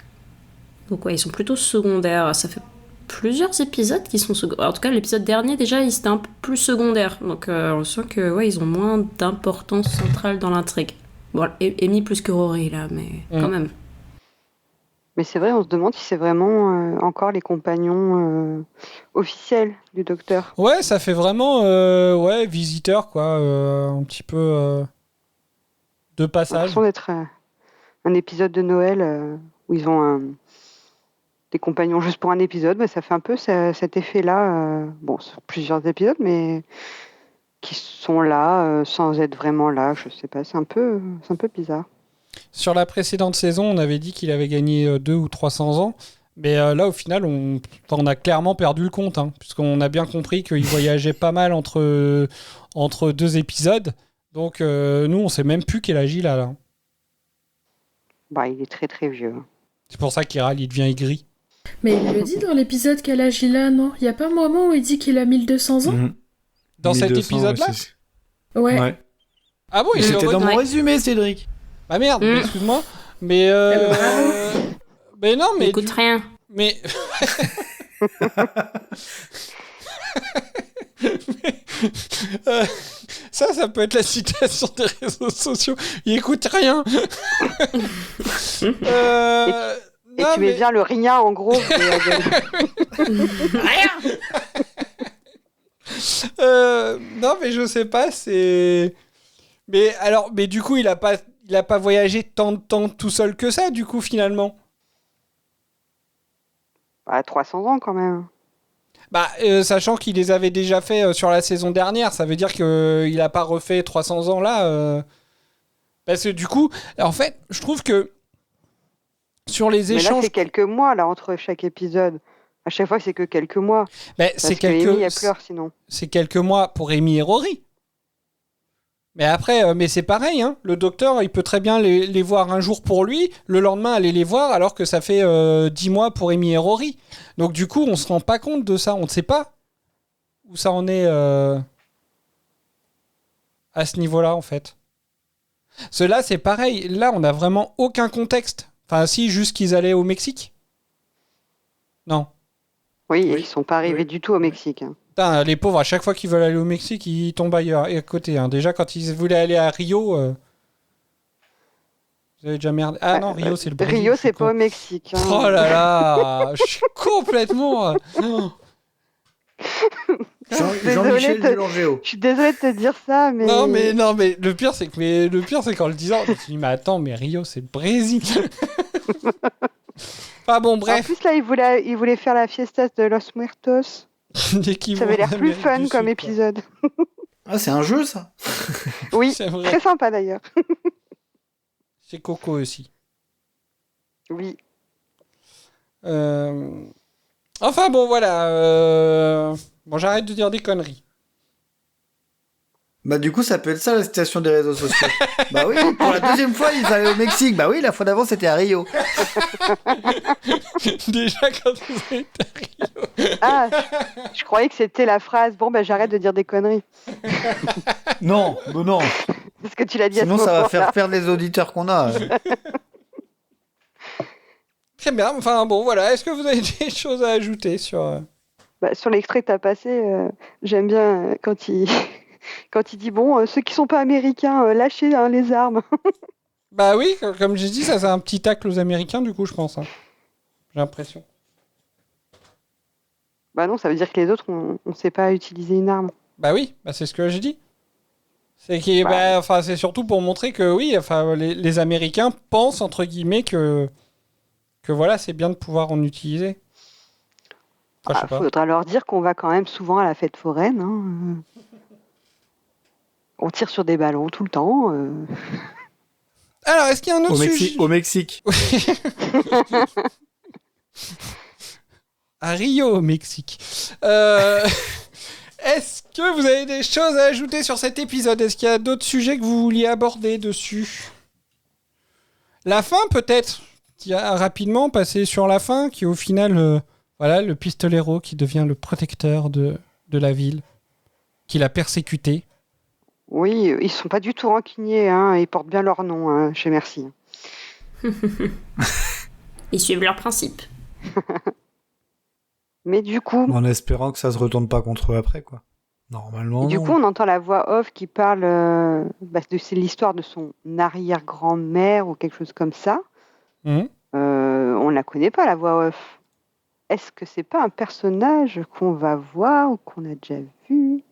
Donc, ouais, ils sont plutôt secondaires. Ça fait plusieurs épisodes qui sont secondaires. En tout cas, l'épisode dernier, déjà, ils étaient un peu plus secondaires. Donc, on sent que, ouais, ils ont moins d'importance centrale dans l'intrigue. Bon, Amy plus que Rory, là, mais quand même. Mais c'est vrai, on se demande si c'est vraiment encore les compagnons officiels du docteur. Ouais, ça fait vraiment visiteur, quoi. Un petit peu de passage. J'ai l'impression d'être un épisode de Noël où ils ont des compagnons juste pour un épisode. Mais ça fait un peu cet effet-là. Bon, sur plusieurs épisodes, mais qui sont là sans être vraiment là. Je sais pas, c'est un peu bizarre. Sur la précédente saison, on avait dit qu'il avait gagné 200 ou 300 ans. Mais là, au final, on a clairement perdu le compte. Hein, puisqu'on a bien compris qu'il voyageait pas mal entre 2 épisodes. Donc, nous, on sait même plus quel âge il a, là. Bah, il est très très vieux. C'est pour ça qu'il râle, il devient aigri. Mais il le dit dans l'épisode quel âge il a, non? Il y a pas un moment où il dit qu'il a 1200 ans? Dans cet épisode-là? Ouais. Ah bon, c'était dans mon résumé, Cédric. Ah merde, excuse-moi. Mais mais non, mais écoute rien. Mais ça peut être la citation des réseaux sociaux. Il écoute rien. Et tu mets bien le rien en gros. Rien. Non, mais je sais pas, c'est. Mais du coup, il a pas voyagé tant de temps tout seul que ça, du coup, finalement. Bah, 300 ans quand même. Bah, sachant qu'il les avait déjà fait sur la saison dernière, ça veut dire qu'il a pas refait 300 ans là. Parce que du coup, en fait, je trouve que sur les échanges. Mais là, c'est quelques mois là entre chaque épisode. À chaque fois, c'est que quelques mois. Mais parce que Amy, elle pleure sinon. C'est quelques mois pour Amy et Rory. Mais après, mais c'est pareil, hein. Le docteur, il peut très bien les voir un jour pour lui, le lendemain aller les voir, alors que ça fait 10 mois pour Amy et Rory. Donc du coup, on se rend pas compte de ça, on ne sait pas où ça en est à ce niveau-là, en fait. Cela, c'est pareil. Là, on n'a vraiment aucun contexte. Enfin, si, juste qu'ils allaient au Mexique. Non. Oui, ils sont pas arrivés du tout au Mexique. Hein. Putain, les pauvres, à chaque fois qu'ils veulent aller au Mexique, ils tombent ailleurs, et à côté. Hein. Déjà, quand ils voulaient aller à Rio, vous avez déjà merdé. Ah non, Rio, c'est le Brésil. Rio, c'est pas au Mexique. Hein. Oh là là, je suis complètement... Jean-Michel Dulangéo. Je suis désolée de te dire ça, mais... Non, mais le pire, c'est qu'en le disant, je me suis dit, mais attends, mais Rio, c'est le Brésil. Ah bon, bref. En plus, là, il voulait faire la fiesta de Los Muertos. Ça avait l'air plus fun comme épisode. Ah, c'est un jeu, ça? Oui, très sympa d'ailleurs. C'est Coco aussi. Oui. Enfin bon, voilà. Bon, j'arrête de dire des conneries. Bah du coup, ça peut être ça la situation des réseaux sociaux. Bah oui, pour la deuxième fois, ils allaient au Mexique. Bah oui, la fois d'avant, c'était à Rio. Déjà, quand vous êtes à Rio. Ah, je croyais que c'était la phrase « Bon, ben j'arrête de dire des conneries Non, non. ». Parce que tu l'as dit Sinon, à ce ça va moment-là. faire perdre les auditeurs qu'on a. Très bien, enfin bon, voilà. Est-ce que vous avez des choses à ajouter sur... Bah, sur l'extrait que tu as passé, j'aime bien quand il... quand il dit « Bon, ceux qui sont pas américains, lâchez les armes ». Bah oui, comme j'ai dit, ça c'est un petit tacle aux Américains, du coup, je pense. Hein. J'ai l'impression. Bah non, ça veut dire que les autres, on sait pas utiliser une arme. Bah oui, bah c'est ce que j'ai dit. C'est c'est surtout pour montrer que oui, enfin, les Américains pensent, entre guillemets, que voilà, c'est bien de pouvoir en utiliser. Enfin, je sais pas. Faudra leur dire qu'on va quand même souvent à la fête foraine. Hein. On tire sur des ballons tout le temps. Alors, est-ce qu'il y a un autre sujet Au Mexique. À Rio, au Mexique. Est-ce que vous avez des choses à ajouter sur cet épisode? Est-ce qu'il y a d'autres sujets que vous vouliez aborder dessus? La fin, peut-être. Rapidement, passer sur la fin, qui au final, voilà, le pistolero qui devient le protecteur de la ville, qui l'a persécuté. Oui, ils sont pas du tout rancuniers, hein. Ils portent bien leur nom, hein, chez Merci. Ils suivent leurs principes. Mais du coup... En espérant que ça se retourne pas contre eux après, quoi. Normalement. Et du coup, on entend la voix off qui parle c'est l'histoire de son arrière-grand-mère ou quelque chose comme ça. On la connaît pas, la voix off. Est-ce que c'est pas un personnage qu'on va voir ou qu'on a déjà vu?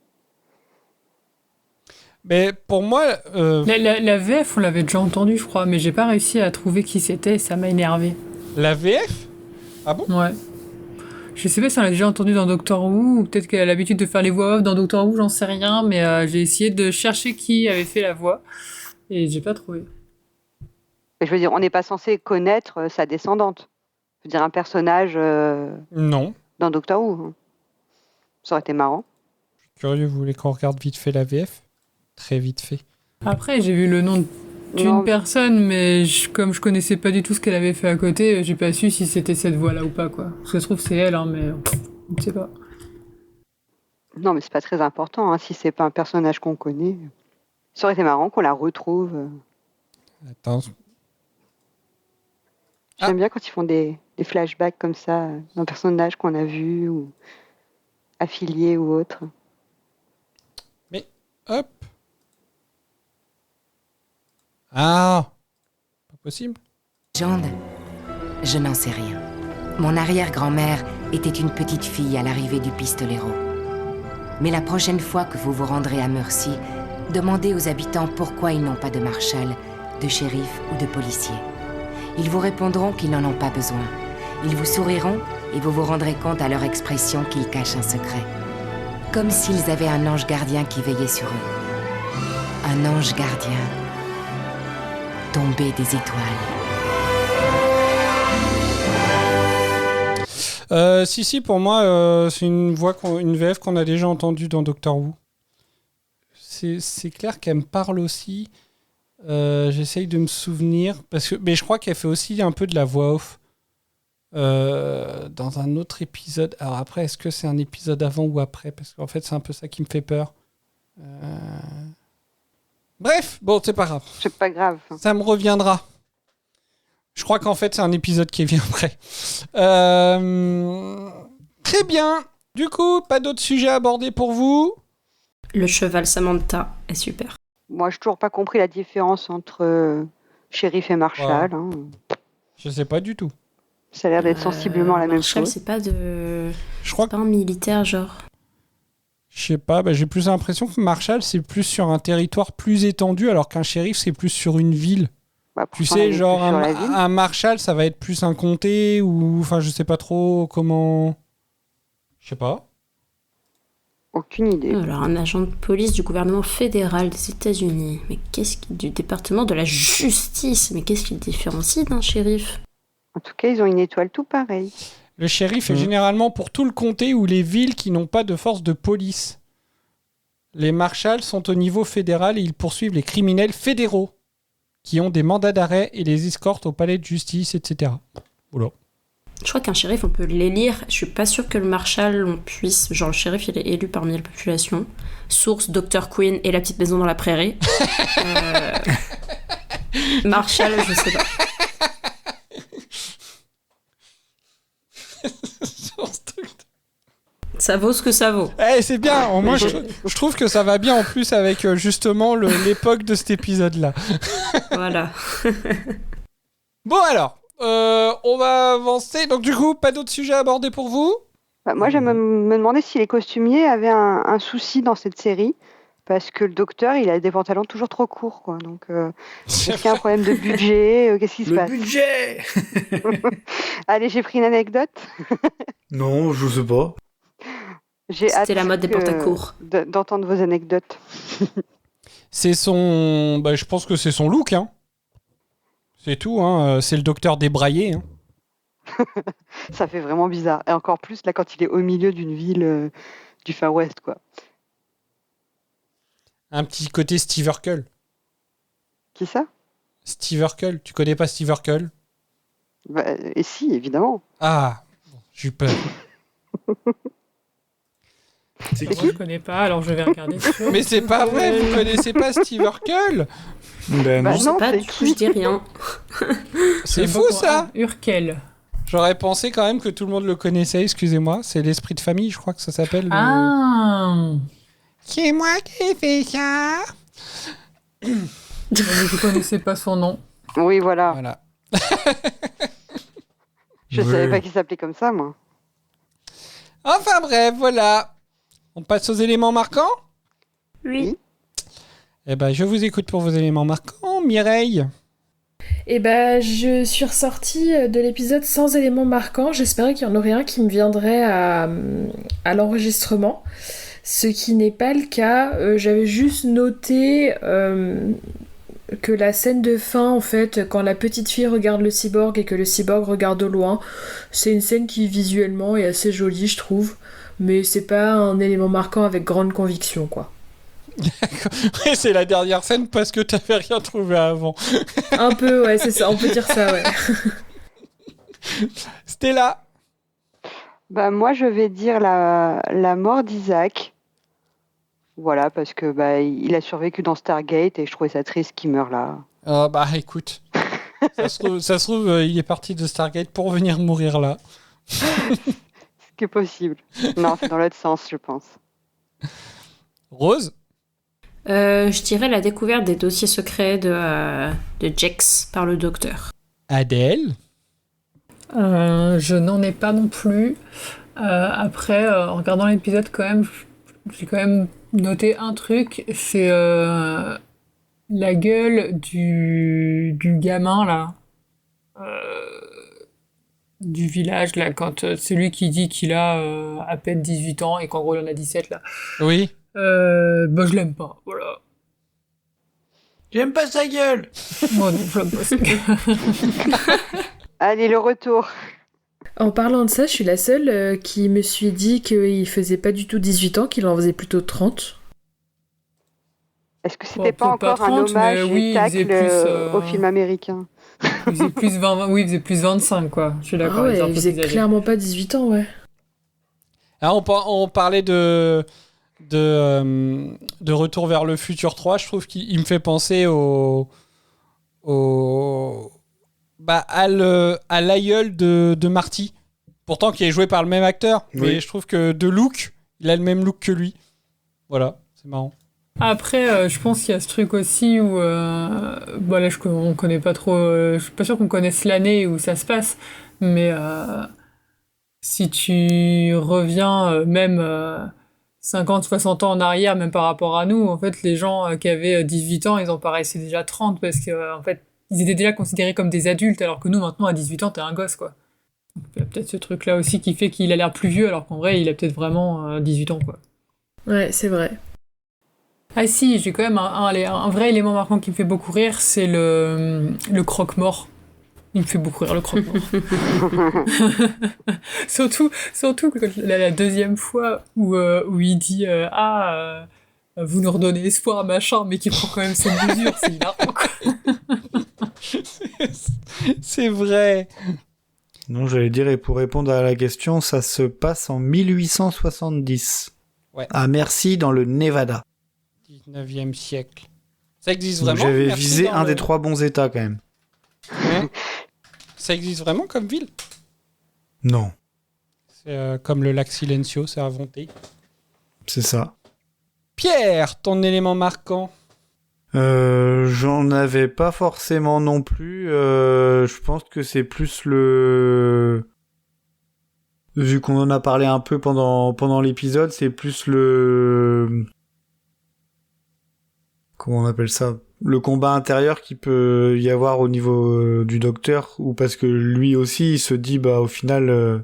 Mais pour moi... La VF, on l'avait déjà entendu, je crois, mais j'ai pas réussi à trouver qui c'était et ça m'a énervé. La VF? Ah bon? Ouais. Je sais pas si on l'a déjà entendu dans Doctor Who, ou peut-être qu'elle a l'habitude de faire les voix off dans Doctor Who, j'en sais rien, mais j'ai essayé de chercher qui avait fait la voix, et j'ai pas trouvé. Je veux dire, on n'est pas censé connaître sa descendante. Je veux dire, un personnage... Non. Dans Doctor Who. Ça aurait été marrant. Je suis curieux, vous voulez qu'on regarde vite fait la VF? Très vite fait. Après, j'ai vu le nom d'une personne, mais comme je connaissais pas du tout ce qu'elle avait fait à côté, j'ai pas su si c'était cette voix-là ou pas, quoi. Parce que je trouve que c'est elle, hein, mais je sais pas. Non, mais c'est pas très important, hein, si c'est pas un personnage qu'on connaît. Ça aurait été marrant qu'on la retrouve. Attends. J'aime bien quand ils font des flashbacks comme ça, d'un personnage qu'on a vu, ou affilié ou autre. Mais, hop. Ah, pas possible. Légende, je n'en sais rien. Mon arrière-grand-mère était une petite fille à l'arrivée du pistolero. Mais la prochaine fois que vous vous rendrez à Mercy, demandez aux habitants pourquoi ils n'ont pas de marshal, de shérif ou de policier. Ils vous répondront qu'ils n'en ont pas besoin. Ils vous souriront et vous vous rendrez compte à leur expression qu'ils cachent un secret. Comme s'ils avaient un ange gardien qui veillait sur eux. Un ange gardien tombé des étoiles. Si, pour moi, c'est une VF qu'on a déjà entendue dans Doctor Who. C'est clair qu'elle me parle aussi. J'essaye de me souvenir. Mais je crois qu'elle fait aussi un peu de la voix off. Dans un autre épisode. Alors après, est-ce que c'est un épisode avant ou après? Parce qu'en fait, c'est un peu ça qui me fait peur. Bref, bon, c'est pas grave. C'est pas grave. Ça me reviendra. Je crois qu'en fait, c'est un épisode qui vient après. Très bien. Du coup, pas d'autres sujets abordés pour vous? Le cheval Samantha est super. Moi, j'ai toujours pas compris la différence entre shérif et marshal. Ouais. Hein. Je sais pas du tout. Ça a l'air d'être sensiblement la même Marshal, chose. c'est pas de... Je crois pas un militaire, genre. Je sais pas, j'ai plus l'impression que Marshall, c'est plus sur un territoire plus étendu, alors qu'un shérif, c'est plus sur une ville. Tu sais, genre, un Marshall, ça va être plus un comté, ou... Enfin, je sais pas trop comment... Je sais pas. Aucune idée. Alors, un agent de police du gouvernement fédéral des États-Unis. Mais du département de la justice. Mais qu'est-ce qui le différencie d'un shérif? En tout cas, ils ont une étoile tout pareille. Le shérif est généralement pour tout le comté ou les villes qui n'ont pas de force de police. Les marshals sont au niveau fédéral et ils poursuivent les criminels fédéraux qui ont des mandats d'arrêt et les escortent au palais de justice, etc. Voilà. Je crois qu'un shérif, on peut l'élire. Je suis pas sûre que le marshal, on puisse... Genre, le shérif, il est élu parmi la population. Source, Dr. Queen et la petite maison dans la prairie. Marshal, je sais pas. Ça vaut ce que ça vaut. C'est bien. Au moins, je trouve que ça va bien en plus avec justement l'époque de cet épisode-là. Voilà. Bon alors, on va avancer. Donc du coup, pas d'autres sujets abordés pour vous ? Moi, je me demandais si les costumiers avaient un souci dans cette série. Parce que le docteur, il a des pantalons toujours trop courts, quoi. Donc, est-ce qu'il y a un problème de budget ? Qu'est-ce qui se passe ? Le budget. Allez, j'ai pris une anecdote. Non, je sais pas. C'était la mode des pantacourts. D'entendre vos anecdotes. C'est son... je pense que c'est son look, hein. C'est tout, hein. C'est le docteur débraillé, hein. Ça fait vraiment bizarre. Et encore plus, là, quand il est au milieu d'une ville du Far West, quoi. Un petit côté Steve Urkel. Qui ça ? Steve Urkel. Tu connais pas Steve Urkel ? Et si, évidemment. Ah, j'ai eu peur. C'est qui ? Je connais pas, alors je vais regarder. Mais c'est pas vrai, vous connaissez pas Steve Urkel ? Non, je sais pas, du coup, je dis rien. C'est fou, ça ? Urkel. J'aurais pensé quand même que tout le monde le connaissait, excusez-moi. C'est l'esprit de famille, je crois que ça s'appelle. Ah C'est moi qui ai fait ça. Je connaissais pas son nom. Oui, voilà. Je savais pas qu'il s'appelait comme ça, moi. Enfin bref, voilà. On passe aux éléments marquants ? Oui. Eh ben, je vous écoute pour vos éléments marquants, Mireille. Eh ben, je suis ressortie de l'épisode sans éléments marquants. J'espérais qu'il y en aurait un qui me viendrait à l'enregistrement. Ce qui n'est pas le cas. J'avais juste noté que la scène de fin, en fait, quand la petite fille regarde le cyborg et que le cyborg regarde au loin, c'est une scène qui visuellement est assez jolie, je trouve. Mais c'est pas un élément marquant avec grande conviction, quoi. Ouais, c'est la dernière scène parce que t'avais rien trouvé avant. Un peu, ouais, c'est ça. On peut dire ça, ouais. Stella. Moi, je vais dire la mort d'Isaac. Voilà, parce que il a survécu dans Stargate et je trouvais ça triste qu'il meure là. Écoute, ça se trouve il est parti de Stargate pour venir mourir là. Ce qui est possible. Non, c'est dans l'autre sens, je pense. Rose ? Je dirais la découverte des dossiers secrets de Jex par le docteur. Adèle ? Je n'en ai pas non plus. Après, en regardant l'épisode, quand même, j'ai quand même noté un truc, c'est la gueule du gamin, là, du village, là, quand celui qui dit qu'il a à peine 18 ans et qu'en gros il en a 17, là. Oui. Je l'aime pas, voilà. J'aime pas sa gueule. Moi non, j'aime pas sa gueule. Allez, le retour. En parlant de ça, je suis la seule qui me suis dit qu'il faisait pas du tout 18 ans, qu'il en faisait plutôt 30. Est-ce que c'était pas encore 30, un hommage au film américain ? Il faisait plus 20, oui, il faisait plus 25, quoi. Je suis d'accord. Il faisait clairement pas 18 ans, ouais. Alors, on parlait de Retour vers le futur 3, je trouve qu'il me fait penser à l'aïeul de Marty, pourtant qui est joué par le même acteur, oui. Mais je trouve que de look, il a le même look que lui. Voilà, c'est marrant. Après, je pense qu'il y a ce truc aussi où, là, on connaît pas trop, je suis pas sûr qu'on connaisse l'année où ça se passe, mais si tu reviens même 50-60 ans en arrière, même par rapport à nous, en fait, les gens qui avaient 18 ans, ils en paraissaient déjà 30 parce que, en fait, ils étaient déjà considérés comme des adultes, alors que nous, maintenant, à 18 ans, t'es un gosse, quoi. Donc, il y a peut-être ce truc-là aussi qui fait qu'il a l'air plus vieux, alors qu'en vrai, il a peut-être vraiment 18 ans, quoi. Ouais, c'est vrai. Ah si, j'ai quand même un vrai élément marquant qui me fait beaucoup rire, c'est le croque-mort. Il me fait beaucoup rire, le croque-mort. surtout que la deuxième fois où il dit vous nous redonnez espoir, machin, mais qui prend quand même ses mesures, c'est hilarant, quoi. C'est vrai. Non, j'allais dire, et pour répondre à la question, ça se passe en 1870. Ouais. À Mercy, dans le Nevada. 19e siècle. Ça existe Donc vraiment? j'avais Merci visé dans un le- des 3 bons états, quand même. Hein Ça existe vraiment comme ville? Non, C'est comme le lac Silencio, c'est inventé. c'est ça. Pierre, ton élément marquant? J'en avais pas forcément non plus. Je pense que c'est plus le... Vu qu'on en a parlé un peu pendant l'épisode, c'est plus le... Comment on appelle ça? Le combat intérieur qui peut y avoir au niveau du docteur, ou parce que lui aussi, il se dit, bah au final... je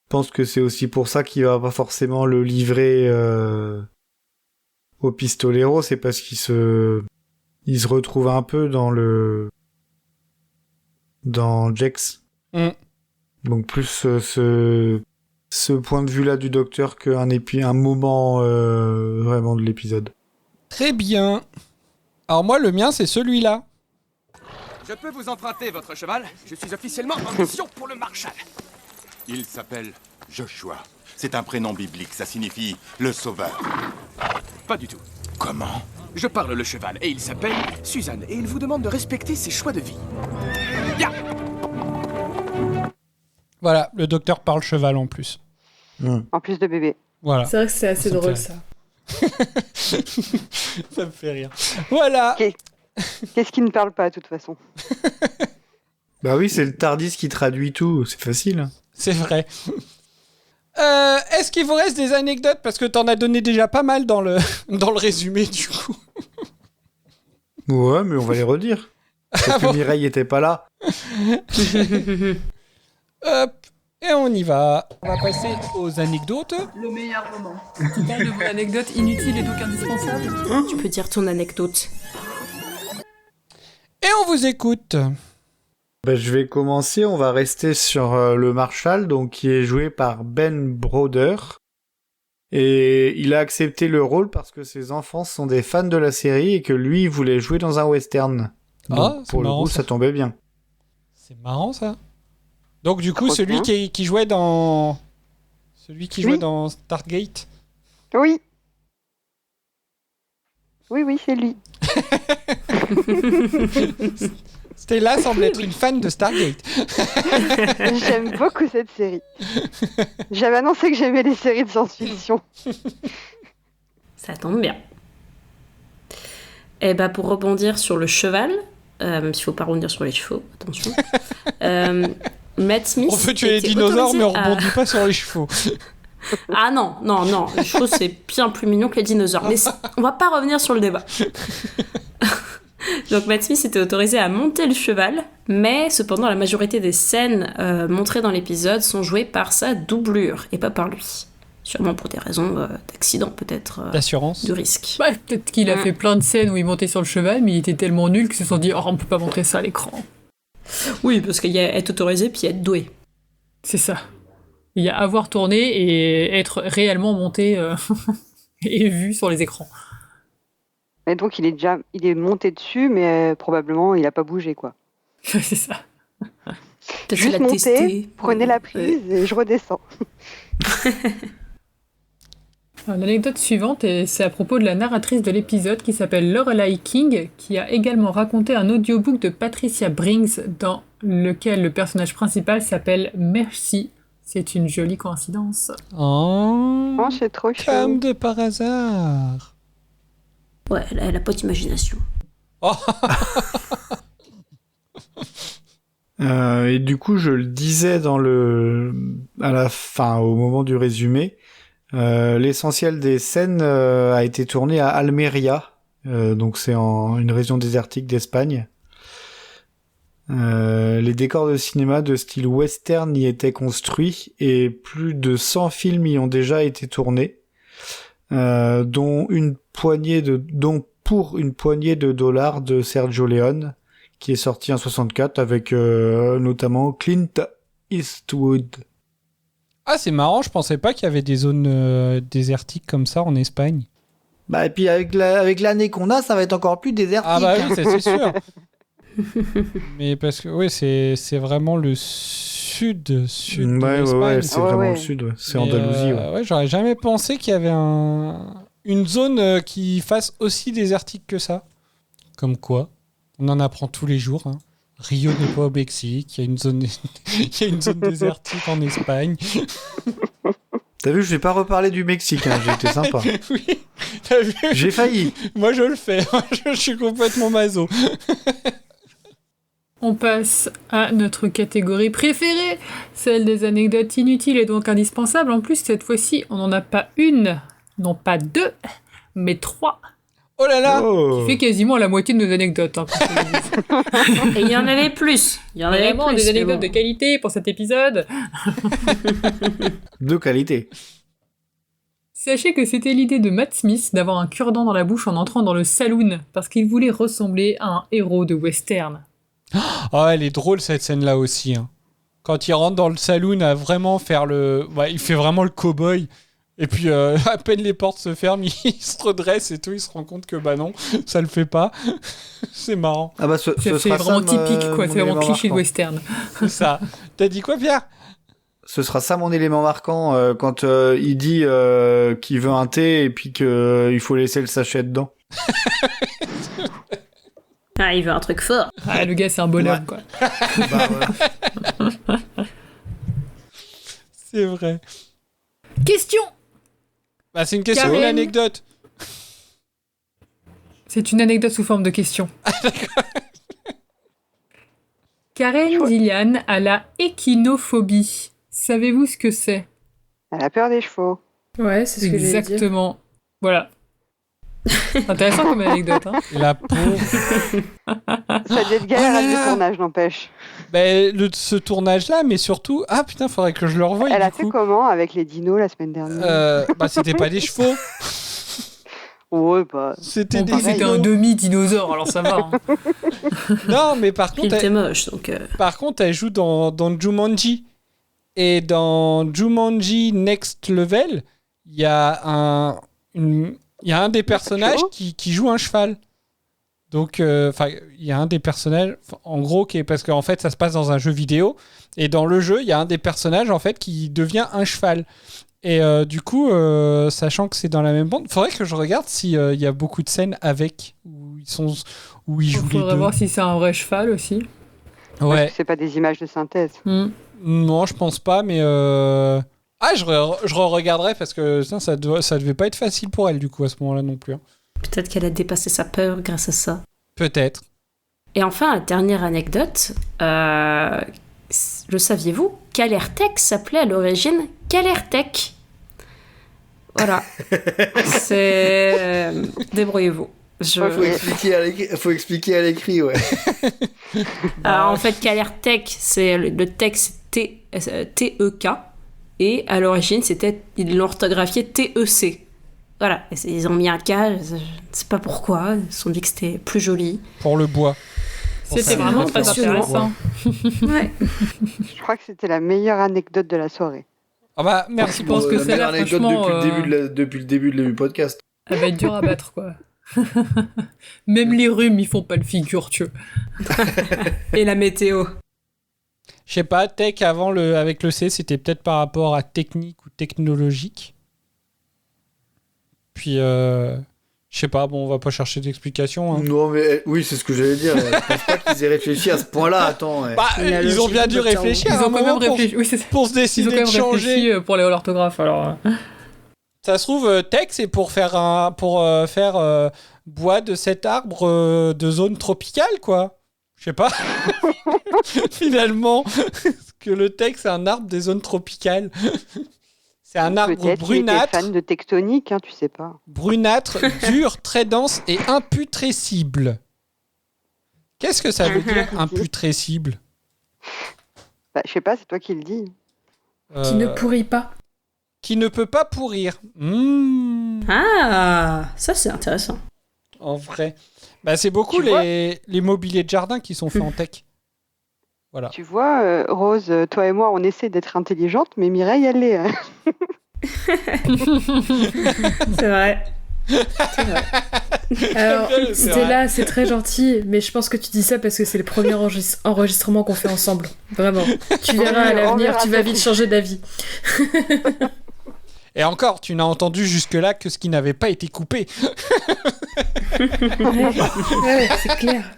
pense que c'est aussi pour ça qu'il va pas forcément le livrer... au pistolero, c'est parce qu'il se retrouve un peu dans Jex. Donc plus ce point de vue là du docteur qu'un moment vraiment de l'épisode. Très bien. Alors moi, le mien, c'est celui-là. Je peux vous emprunter votre cheval? Je suis officiellement en mission pour le Marshal. Il s'appelle Joshua. C'est un prénom biblique, ça signifie le sauveur. Pas du tout. Comment? Je parle le cheval et il s'appelle Suzanne et il vous demande de respecter ses choix de vie. Ya! Voilà, le docteur parle cheval en plus. En plus de bébé. Voilà. C'est vrai que c'est assez Ça me drôle, fait ça. Ça me fait rire. Voilà. Qu'est-ce qui ne parle pas, de toute façon? Bah oui, c'est le Tardis qui traduit tout, c'est facile. C'est vrai. Est-ce qu'il vous reste des anecdotes? Parce que t'en as donné déjà pas mal dans le résumé, du coup. Ouais, mais on va les redire. Parce que Mireille était pas là. Hop, et on y va. On va passer aux anecdotes. Le meilleur moment. Tu parles de mon anecdote inutile et donc indispensable. Tu peux dire ton anecdote. Et on vous écoute. Bah, je vais commencer, on va rester sur le Marshal, donc qui est joué par Ben Browder. Et il a accepté le rôle parce que ses enfants sont des fans de la série et que lui, il voulait jouer dans un western. Donc, Ah, c'est pour le marrant, coup, ça. ça tombait bien. C'est marrant, ça. Donc, du coup, Trop celui bien. qui jouait dans... Celui qui jouait Oui. dans Stargate. Oui. Oui, c'est lui. Stella semble être une fan de Stargate. J'aime beaucoup cette série. J'avais annoncé que j'aimais les séries de science-fiction. Ça tombe bien. Et bah pour rebondir sur le cheval, il faut pas rebondir sur les chevaux, attention. Matt Smith. On peut tuer les était dinosaures, autorisé mais on à- rebondit pas sur les chevaux. Ah non, les chevaux c'est bien plus mignon que les dinosaures. Mais on va pas revenir sur le débat. Donc Matt Smith était autorisé à monter le cheval, mais cependant la majorité des scènes montrées dans l'épisode sont jouées par sa doublure et pas par lui. Sûrement pour des raisons d'accident peut-être. D'assurance. De risque. Bah, peut-être qu'il a fait plein de scènes où il montait sur le cheval, mais il était tellement nul qu'ils se sont dit « Oh, on peut pas montrer ça à l'écran. » Oui, parce qu'il y a être autorisé puis être doué. C'est ça. Il y a avoir tourné et être réellement monté et vu sur les écrans. Et donc il est monté dessus, mais probablement il a pas bougé, quoi. C'est ça. Peut-être Juste qu'il a monter, testé. prenez la prise et je redescends. L'anecdote suivante, c'est à propos de la narratrice de l'épisode qui s'appelle Lorelai King, qui a également raconté un audiobook de Patricia Briggs dans lequel le personnage principal s'appelle Mercy. C'est une jolie coïncidence. Oh, c'est trop chaud. Comme de par hasard. Ouais, elle a pas d'imagination. Et du coup, je le disais à la fin, au moment du résumé, l'essentiel des scènes a été tourné à Almeria, donc c'est une région désertique d'Espagne. Les décors de cinéma de style western y étaient construits et plus de 100 films y ont déjà été tournés, dont pour une poignée de dollars de Sergio Leone, qui est sorti en 64 avec notamment Clint Eastwood. Ah, c'est marrant, je pensais pas qu'il y avait des zones désertiques comme ça en Espagne. Bah, et puis avec l'année qu'on a, ça va être encore plus désertique. Ah bah oui, c'est sûr. Mais parce que oui, c'est vraiment le sud de l'Espagne. Ouais, c'est vraiment le sud, ouais. C'est Andalousie. Ouais, j'aurais jamais pensé qu'il y avait une zone qui fasse aussi désertique que ça. Comme quoi, on en apprend tous les jours. Hein. Rio n'est pas au Mexique, il y a une zone désertique en Espagne. T'as vu, je vais pas reparler du Mexique, hein, j'ai été sympa. Oui, t'as vu ? J'ai failli. Moi, je le fais, je suis complètement maso. On passe à notre catégorie préférée, celle des anecdotes inutiles et donc indispensables. En plus, cette fois-ci, on n'en a pas une, non pas deux, mais 3. Oh là là ! Qui fait quasiment la moitié de nos anecdotes. Hein, et il y en avait plus. Il y en avait vraiment plus, des anecdotes de qualité pour cet épisode. De qualité. Sachez que c'était l'idée de Matt Smith d'avoir un cure-dent dans la bouche en entrant dans le saloon, parce qu'il voulait ressembler à un héros de western. Ah, elle est drôle cette scène-là aussi. Hein. Quand il rentre dans le saloon à vraiment faire le... Ouais, il fait vraiment le cow-boy. Et puis, à peine les portes se ferment, il se redresse et tout, il se rend compte que bah non, ça le fait pas. C'est marrant. Ah bah, c'est vraiment typique, quoi. C'est vraiment cliché de western. C'est ça. T'as dit quoi, Pierre ? Ce sera ça mon élément marquant quand il dit qu'il veut un thé et puis qu'il faut laisser le sachet dedans. Ah, il veut un truc fort. Ah, le gars, c'est un bonhomme, quoi. Bah, ouais. C'est vrai. Question. Bah, c'est une question ou une anecdote ? C'est une anecdote sous forme de question. Karen Gillian a la échinophobie. Savez-vous ce que c'est ? Elle a peur des chevaux. Ouais, c'est ce que j'ai dit. Exactement. Voilà. Intéressant comme anecdote. Hein. La pauvre. Ça devait être galère avec le tournage, n'empêche. Ce tournage-là, mais surtout... Ah putain, faudrait que je le revoie. Elle a fait comment avec les dinos la semaine dernière ? Bah, c'était pas des chevaux. Ouais, bah... C'était un demi-dinosaure, alors ça va. Hein. Non, mais par contre... Il était moche, donc... Par contre, elle joue dans Jumanji. Et dans Jumanji Next Level, il y a un des personnages qui joue un cheval. Donc, il y a un des personnages, en gros, parce qu'en fait, ça se passe dans un jeu vidéo. Et dans le jeu, il y a un des personnages, en fait, qui devient un cheval. Et du coup, sachant que c'est dans la même bande, faudrait que je regarde s'il y a beaucoup de scènes avec, où ils jouent les deux. Faudrait voir si c'est un vrai cheval aussi. Ouais. Parce que c'est pas des images de synthèse. Non, je pense pas, mais... Ah, je regarderai parce que ça devait pas être facile pour elle, du coup, à ce moment-là non plus. Hein. Peut-être qu'elle a dépassé sa peur grâce à ça. Peut-être. Et enfin, dernière anecdote. Le saviez-vous ? Calertech s'appelait à l'origine Calertech. Voilà. C'est... Débrouillez-vous. Faut expliquer à l'écrit, ouais. Alors, en fait, Calertech, c'est le texte T-E-K. Et à l'origine, ils l'ont orthographié T-E-C. Voilà, et ils ont mis un K, je ne sais pas pourquoi, ils se sont dit que c'était plus joli. Pour le bois. C'était vraiment très intéressant. Ouais. Je crois que c'était la meilleure anecdote de la soirée. Ah bah, merci. Je pense que c'est là, franchement... depuis le début du podcast. Elle va être dure à battre, quoi. Même les rhumes, ils font pas le figure, tu vois. Et la météo. Je sais pas, tech avant avec le C, c'était peut-être par rapport à technique ou technologique. Puis, je sais pas, bon, on va pas chercher d'explications. Hein. Non, mais oui, c'est ce que j'allais dire. Je pense pas qu'ils aient réfléchi à ce point-là. Attends. Bah, ils ont bien dû réfléchir. Ils ont quand même réfléchi. Oui, pour se décider de changer. Ils ont quand même réfléchi pour l'orthographe, alors. Ça se trouve, tech, c'est pour faire bois de cet arbre de zone tropicale, quoi. Je sais pas. Finalement, que le tech, c'est un arbre des zones tropicales. C'est un arbre brunâtre. Peut-être fan de tectonique, hein, tu sais pas. Brunâtre, dur, très dense et imputrescible. Qu'est-ce que ça veut dire, imputrescible ? Bah, je sais pas, c'est toi qui le dis. Qui ne pourrit pas. Qui ne peut pas pourrir. Ah, ça c'est intéressant. En vrai. Bah, c'est beaucoup les mobiliers de jardin qui sont faits en tech. Voilà. Tu vois, Rose, toi et moi, on essaie d'être intelligente, mais Mireille, elle l'est. C'est vrai. Alors, C'est Stella, c'est très gentil, mais je pense que tu dis ça parce que c'est le premier enregistrement qu'on fait ensemble. Vraiment. Tu verras à l'avenir, tu vas vite changer d'avis. Et encore, tu n'as entendu jusque-là que ce qui n'avait pas été coupé. Ouais, c'est clair.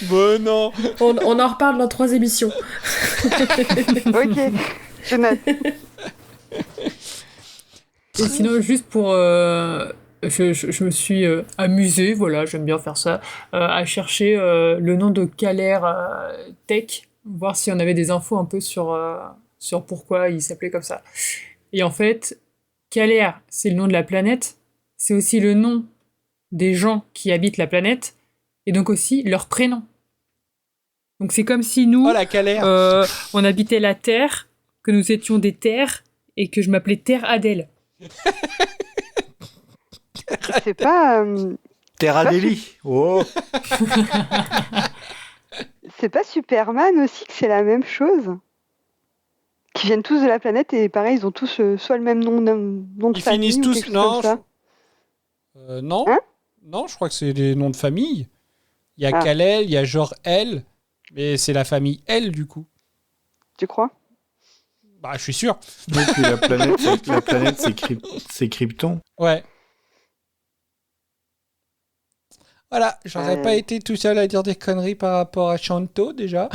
Bon, non. On en reparle dans 3 émissions. Ok, je note. Et sinon, juste pour... je me suis amusée, voilà, j'aime bien faire ça, à chercher le nom de Kaler Tech, voir si on avait des infos un peu sur pourquoi il s'appelait comme ça. Et en fait, Kaler, c'est le nom de la planète, c'est aussi le nom des gens qui habitent la planète, et donc aussi leur prénom. Donc c'est comme si nous, la Kaler. on habitait la Terre, que nous étions des terres, et que je m'appelais Terre Adèle. C'est pas... Terradélie. Oh. C'est pas Superman aussi que c'est la même chose? Qui viennent tous de la planète et pareil, ils ont tous soit le même nom de Ils famille finissent ou tous... quelque chose Non, comme ça. non. Hein? Non, je crois que c'est des noms de famille. Il y a Ah. Kal-El, il y a Jor-El, mais c'est la famille El, du coup. Tu crois? Bah, je suis sûr. Et puis la planète c'est Krypton. Ouais. Voilà, j'aurais pas été tout seul à dire des conneries par rapport à Shanto, déjà.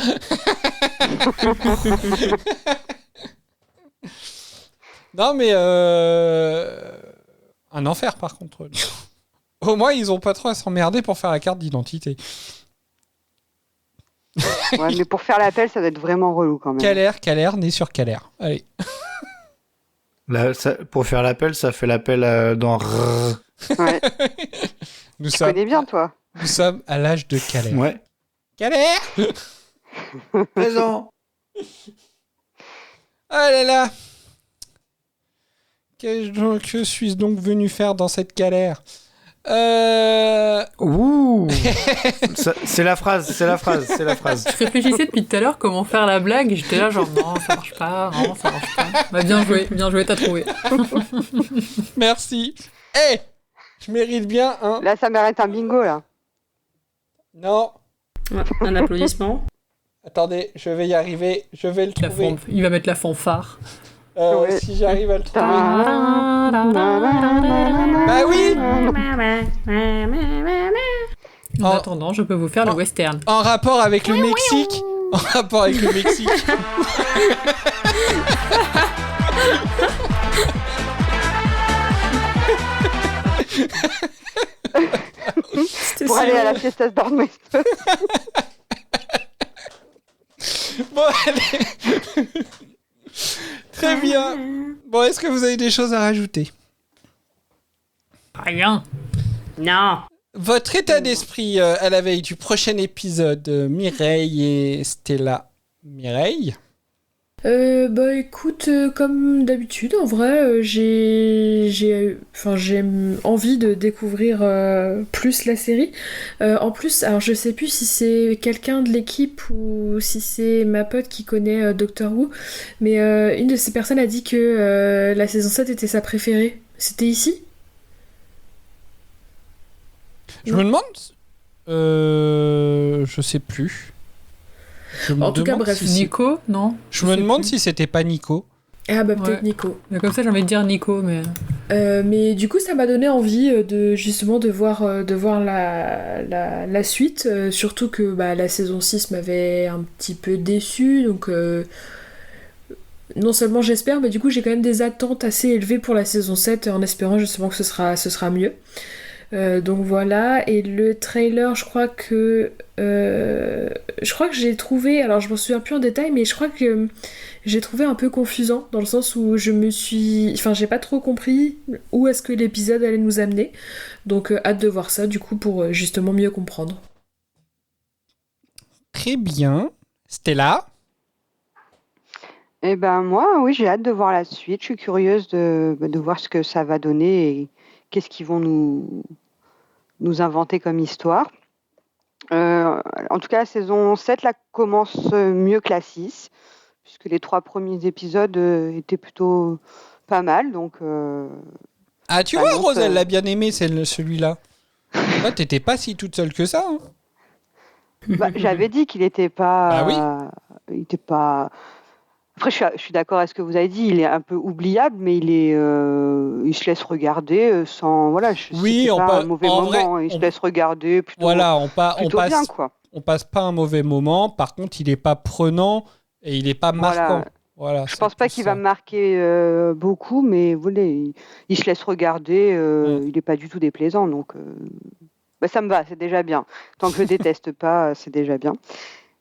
Non, mais... Un enfer, par contre. Au moins, ils ont pas trop à s'emmerder pour faire la carte d'identité. Ouais, mais pour faire l'appel, ça doit être vraiment relou quand même. Kaler, né sur Kaler. Allez. Là, pour faire l'appel, ça fait l'appel dans RRR. Ouais. Nous Tu connais bien, toi. Nous sommes à l'âge de Kaler. Ouais. Kaler Présent. Ah là là. Que suis-je donc venu faire dans cette galère? Ouh. C'est la phrase. Je réfléchissais depuis tout à l'heure comment faire la blague, et j'étais là genre non, ça marche pas. Bah, bien joué, t'as trouvé. Merci. Je mérite bien un... Là, ça mérite un bingo, là. Non. Ouais, un applaudissement. Attendez, je vais y arriver, je vais le trouver. Il va mettre la fanfare. Ouais. Si j'arrive à le trouver. Bah oui. En attendant, je peux vous faire le western. En rapport avec le Mexique. En rapport avec le Mexique. Pour aller à la fiesta Dormez. Bon, allez. Très bien. Bon, est-ce que vous avez des choses à rajouter? Rien. Non. Votre état d'esprit à la veille du prochain épisode, Mireille et Stella. Mireille? Bah écoute, comme d'habitude, en vrai, j'ai envie de découvrir plus la série. En plus, alors je sais plus si c'est quelqu'un de l'équipe ou si c'est ma pote qui connaît Doctor Who, mais une de ces personnes a dit que la saison 7 était sa préférée. C'était ici? Je me demande... je sais plus. En tout cas, bref. Nico, non? Je me demande si c'était pas Nico. Ah bah peut-être Ouais. Nico. Mais comme ça, j'ai envie de dire Nico, mais... Mais du coup, ça m'a donné envie de voir la suite. Surtout que bah, la saison 6 m'avait un petit peu déçue. Donc, non seulement j'espère, mais du coup, j'ai quand même des attentes assez élevées pour la saison 7 en espérant justement que ce sera mieux. Donc voilà, et le trailer, je crois que j'ai trouvé, alors je m'en souviens plus en détail, mais je crois que j'ai trouvé un peu confusant, dans le sens où j'ai pas trop compris où est-ce que l'épisode allait nous amener, donc hâte de voir ça du coup pour justement mieux comprendre. Très bien. Stella? Eh ben moi, oui, j'ai hâte de voir la suite. Je suis curieuse de voir ce que ça va donner et qu'est-ce qu'ils vont nous inventer comme histoire. En tout cas, la saison 7 là, commence mieux que la 6, puisque les 3 premiers épisodes étaient plutôt pas mal. Donc, Ah, tu vois, Rose, elle l'a bien aimé, celui-là. Toi, t'étais pas si toute seule que ça. Hein. Bah, j'avais dit qu'il était pas. Ah oui. Il était pas. Après, je suis d'accord avec ce que vous avez dit. Il est un peu oubliable, mais il se laisse regarder sans. Voilà. Oui, c'était on pas pa- un mauvais en moment. vrai, Il se laisse regarder plutôt. Voilà, on plutôt passe, bien, quoi. on passe pas un mauvais moment. Par contre, il est pas prenant et il est pas marquant. Voilà. Je pense pas qu'il va me marquer beaucoup, mais vous voulez, il se laisse regarder. Il n'est pas du tout déplaisant, donc bah, ça me va, c'est déjà bien. Tant que je déteste pas, c'est déjà bien.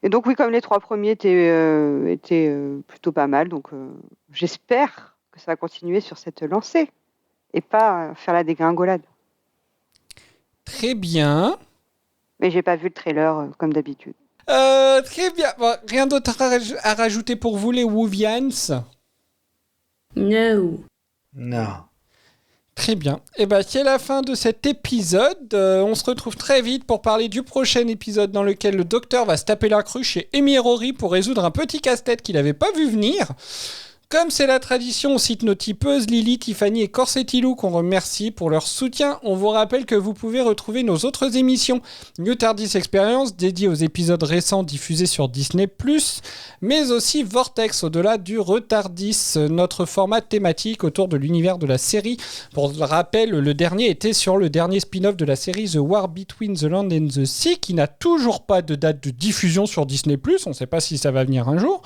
Et donc oui, comme les 3 premiers étaient plutôt pas mal, donc j'espère que ça va continuer sur cette lancée et pas faire la dégringolade. Très bien. Mais j'ai pas vu le trailer comme d'habitude. Très bien. Bon, rien d'autre à rajouter pour vous, les Wouvians? No. Non. Très bien. Et ben, c'est la fin de cet épisode. On se retrouve très vite pour parler du prochain épisode dans lequel le docteur va se taper la cruche chez Amy et Rory pour résoudre un petit casse-tête qu'il n'avait pas vu venir. Comme c'est la tradition, on cite nos tipeuses Lily, Tiffany et Corsetilou qu'on remercie pour leur soutien. On vous rappelle que vous pouvez retrouver nos autres émissions New TARDIS Experience dédiée aux épisodes récents diffusés sur Disney+, mais aussi Vortex au-delà du Retardis, notre format thématique autour de l'univers de la série. Pour le rappel, le dernier était sur le dernier spin-off de la série The War Between the Land and the Sea qui n'a toujours pas de date de diffusion sur Disney+, on ne sait pas si ça va venir un jour.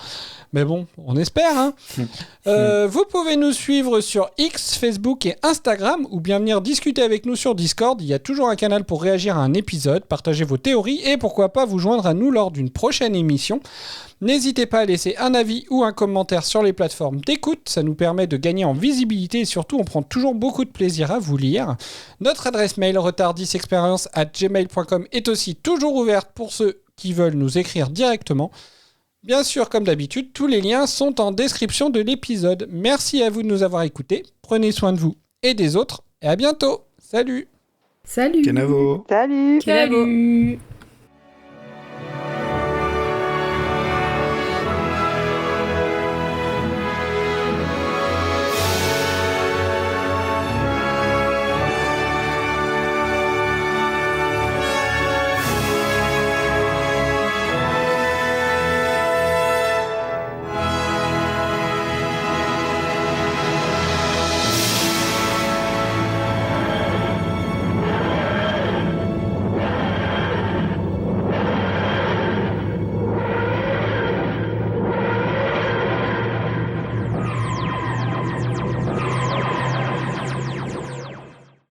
Mais bon, on espère. Hein. Vous pouvez nous suivre sur X, Facebook et Instagram ou bien venir discuter avec nous sur Discord. Il y a toujours un canal pour réagir à un épisode, partager vos théories et pourquoi pas vous joindre à nous lors d'une prochaine émission. N'hésitez pas à laisser un avis ou un commentaire sur les plateformes d'écoute. Ça nous permet de gagner en visibilité et surtout on prend toujours beaucoup de plaisir à vous lire. Notre adresse mail retardisexperience@gmail.com est aussi toujours ouverte pour ceux qui veulent nous écrire directement. Bien sûr, comme d'habitude, tous les liens sont en description de l'épisode. Merci à vous de nous avoir écoutés. Prenez soin de vous et des autres. Et à bientôt. Salut. Salut. Kenavo. Salut. Salut.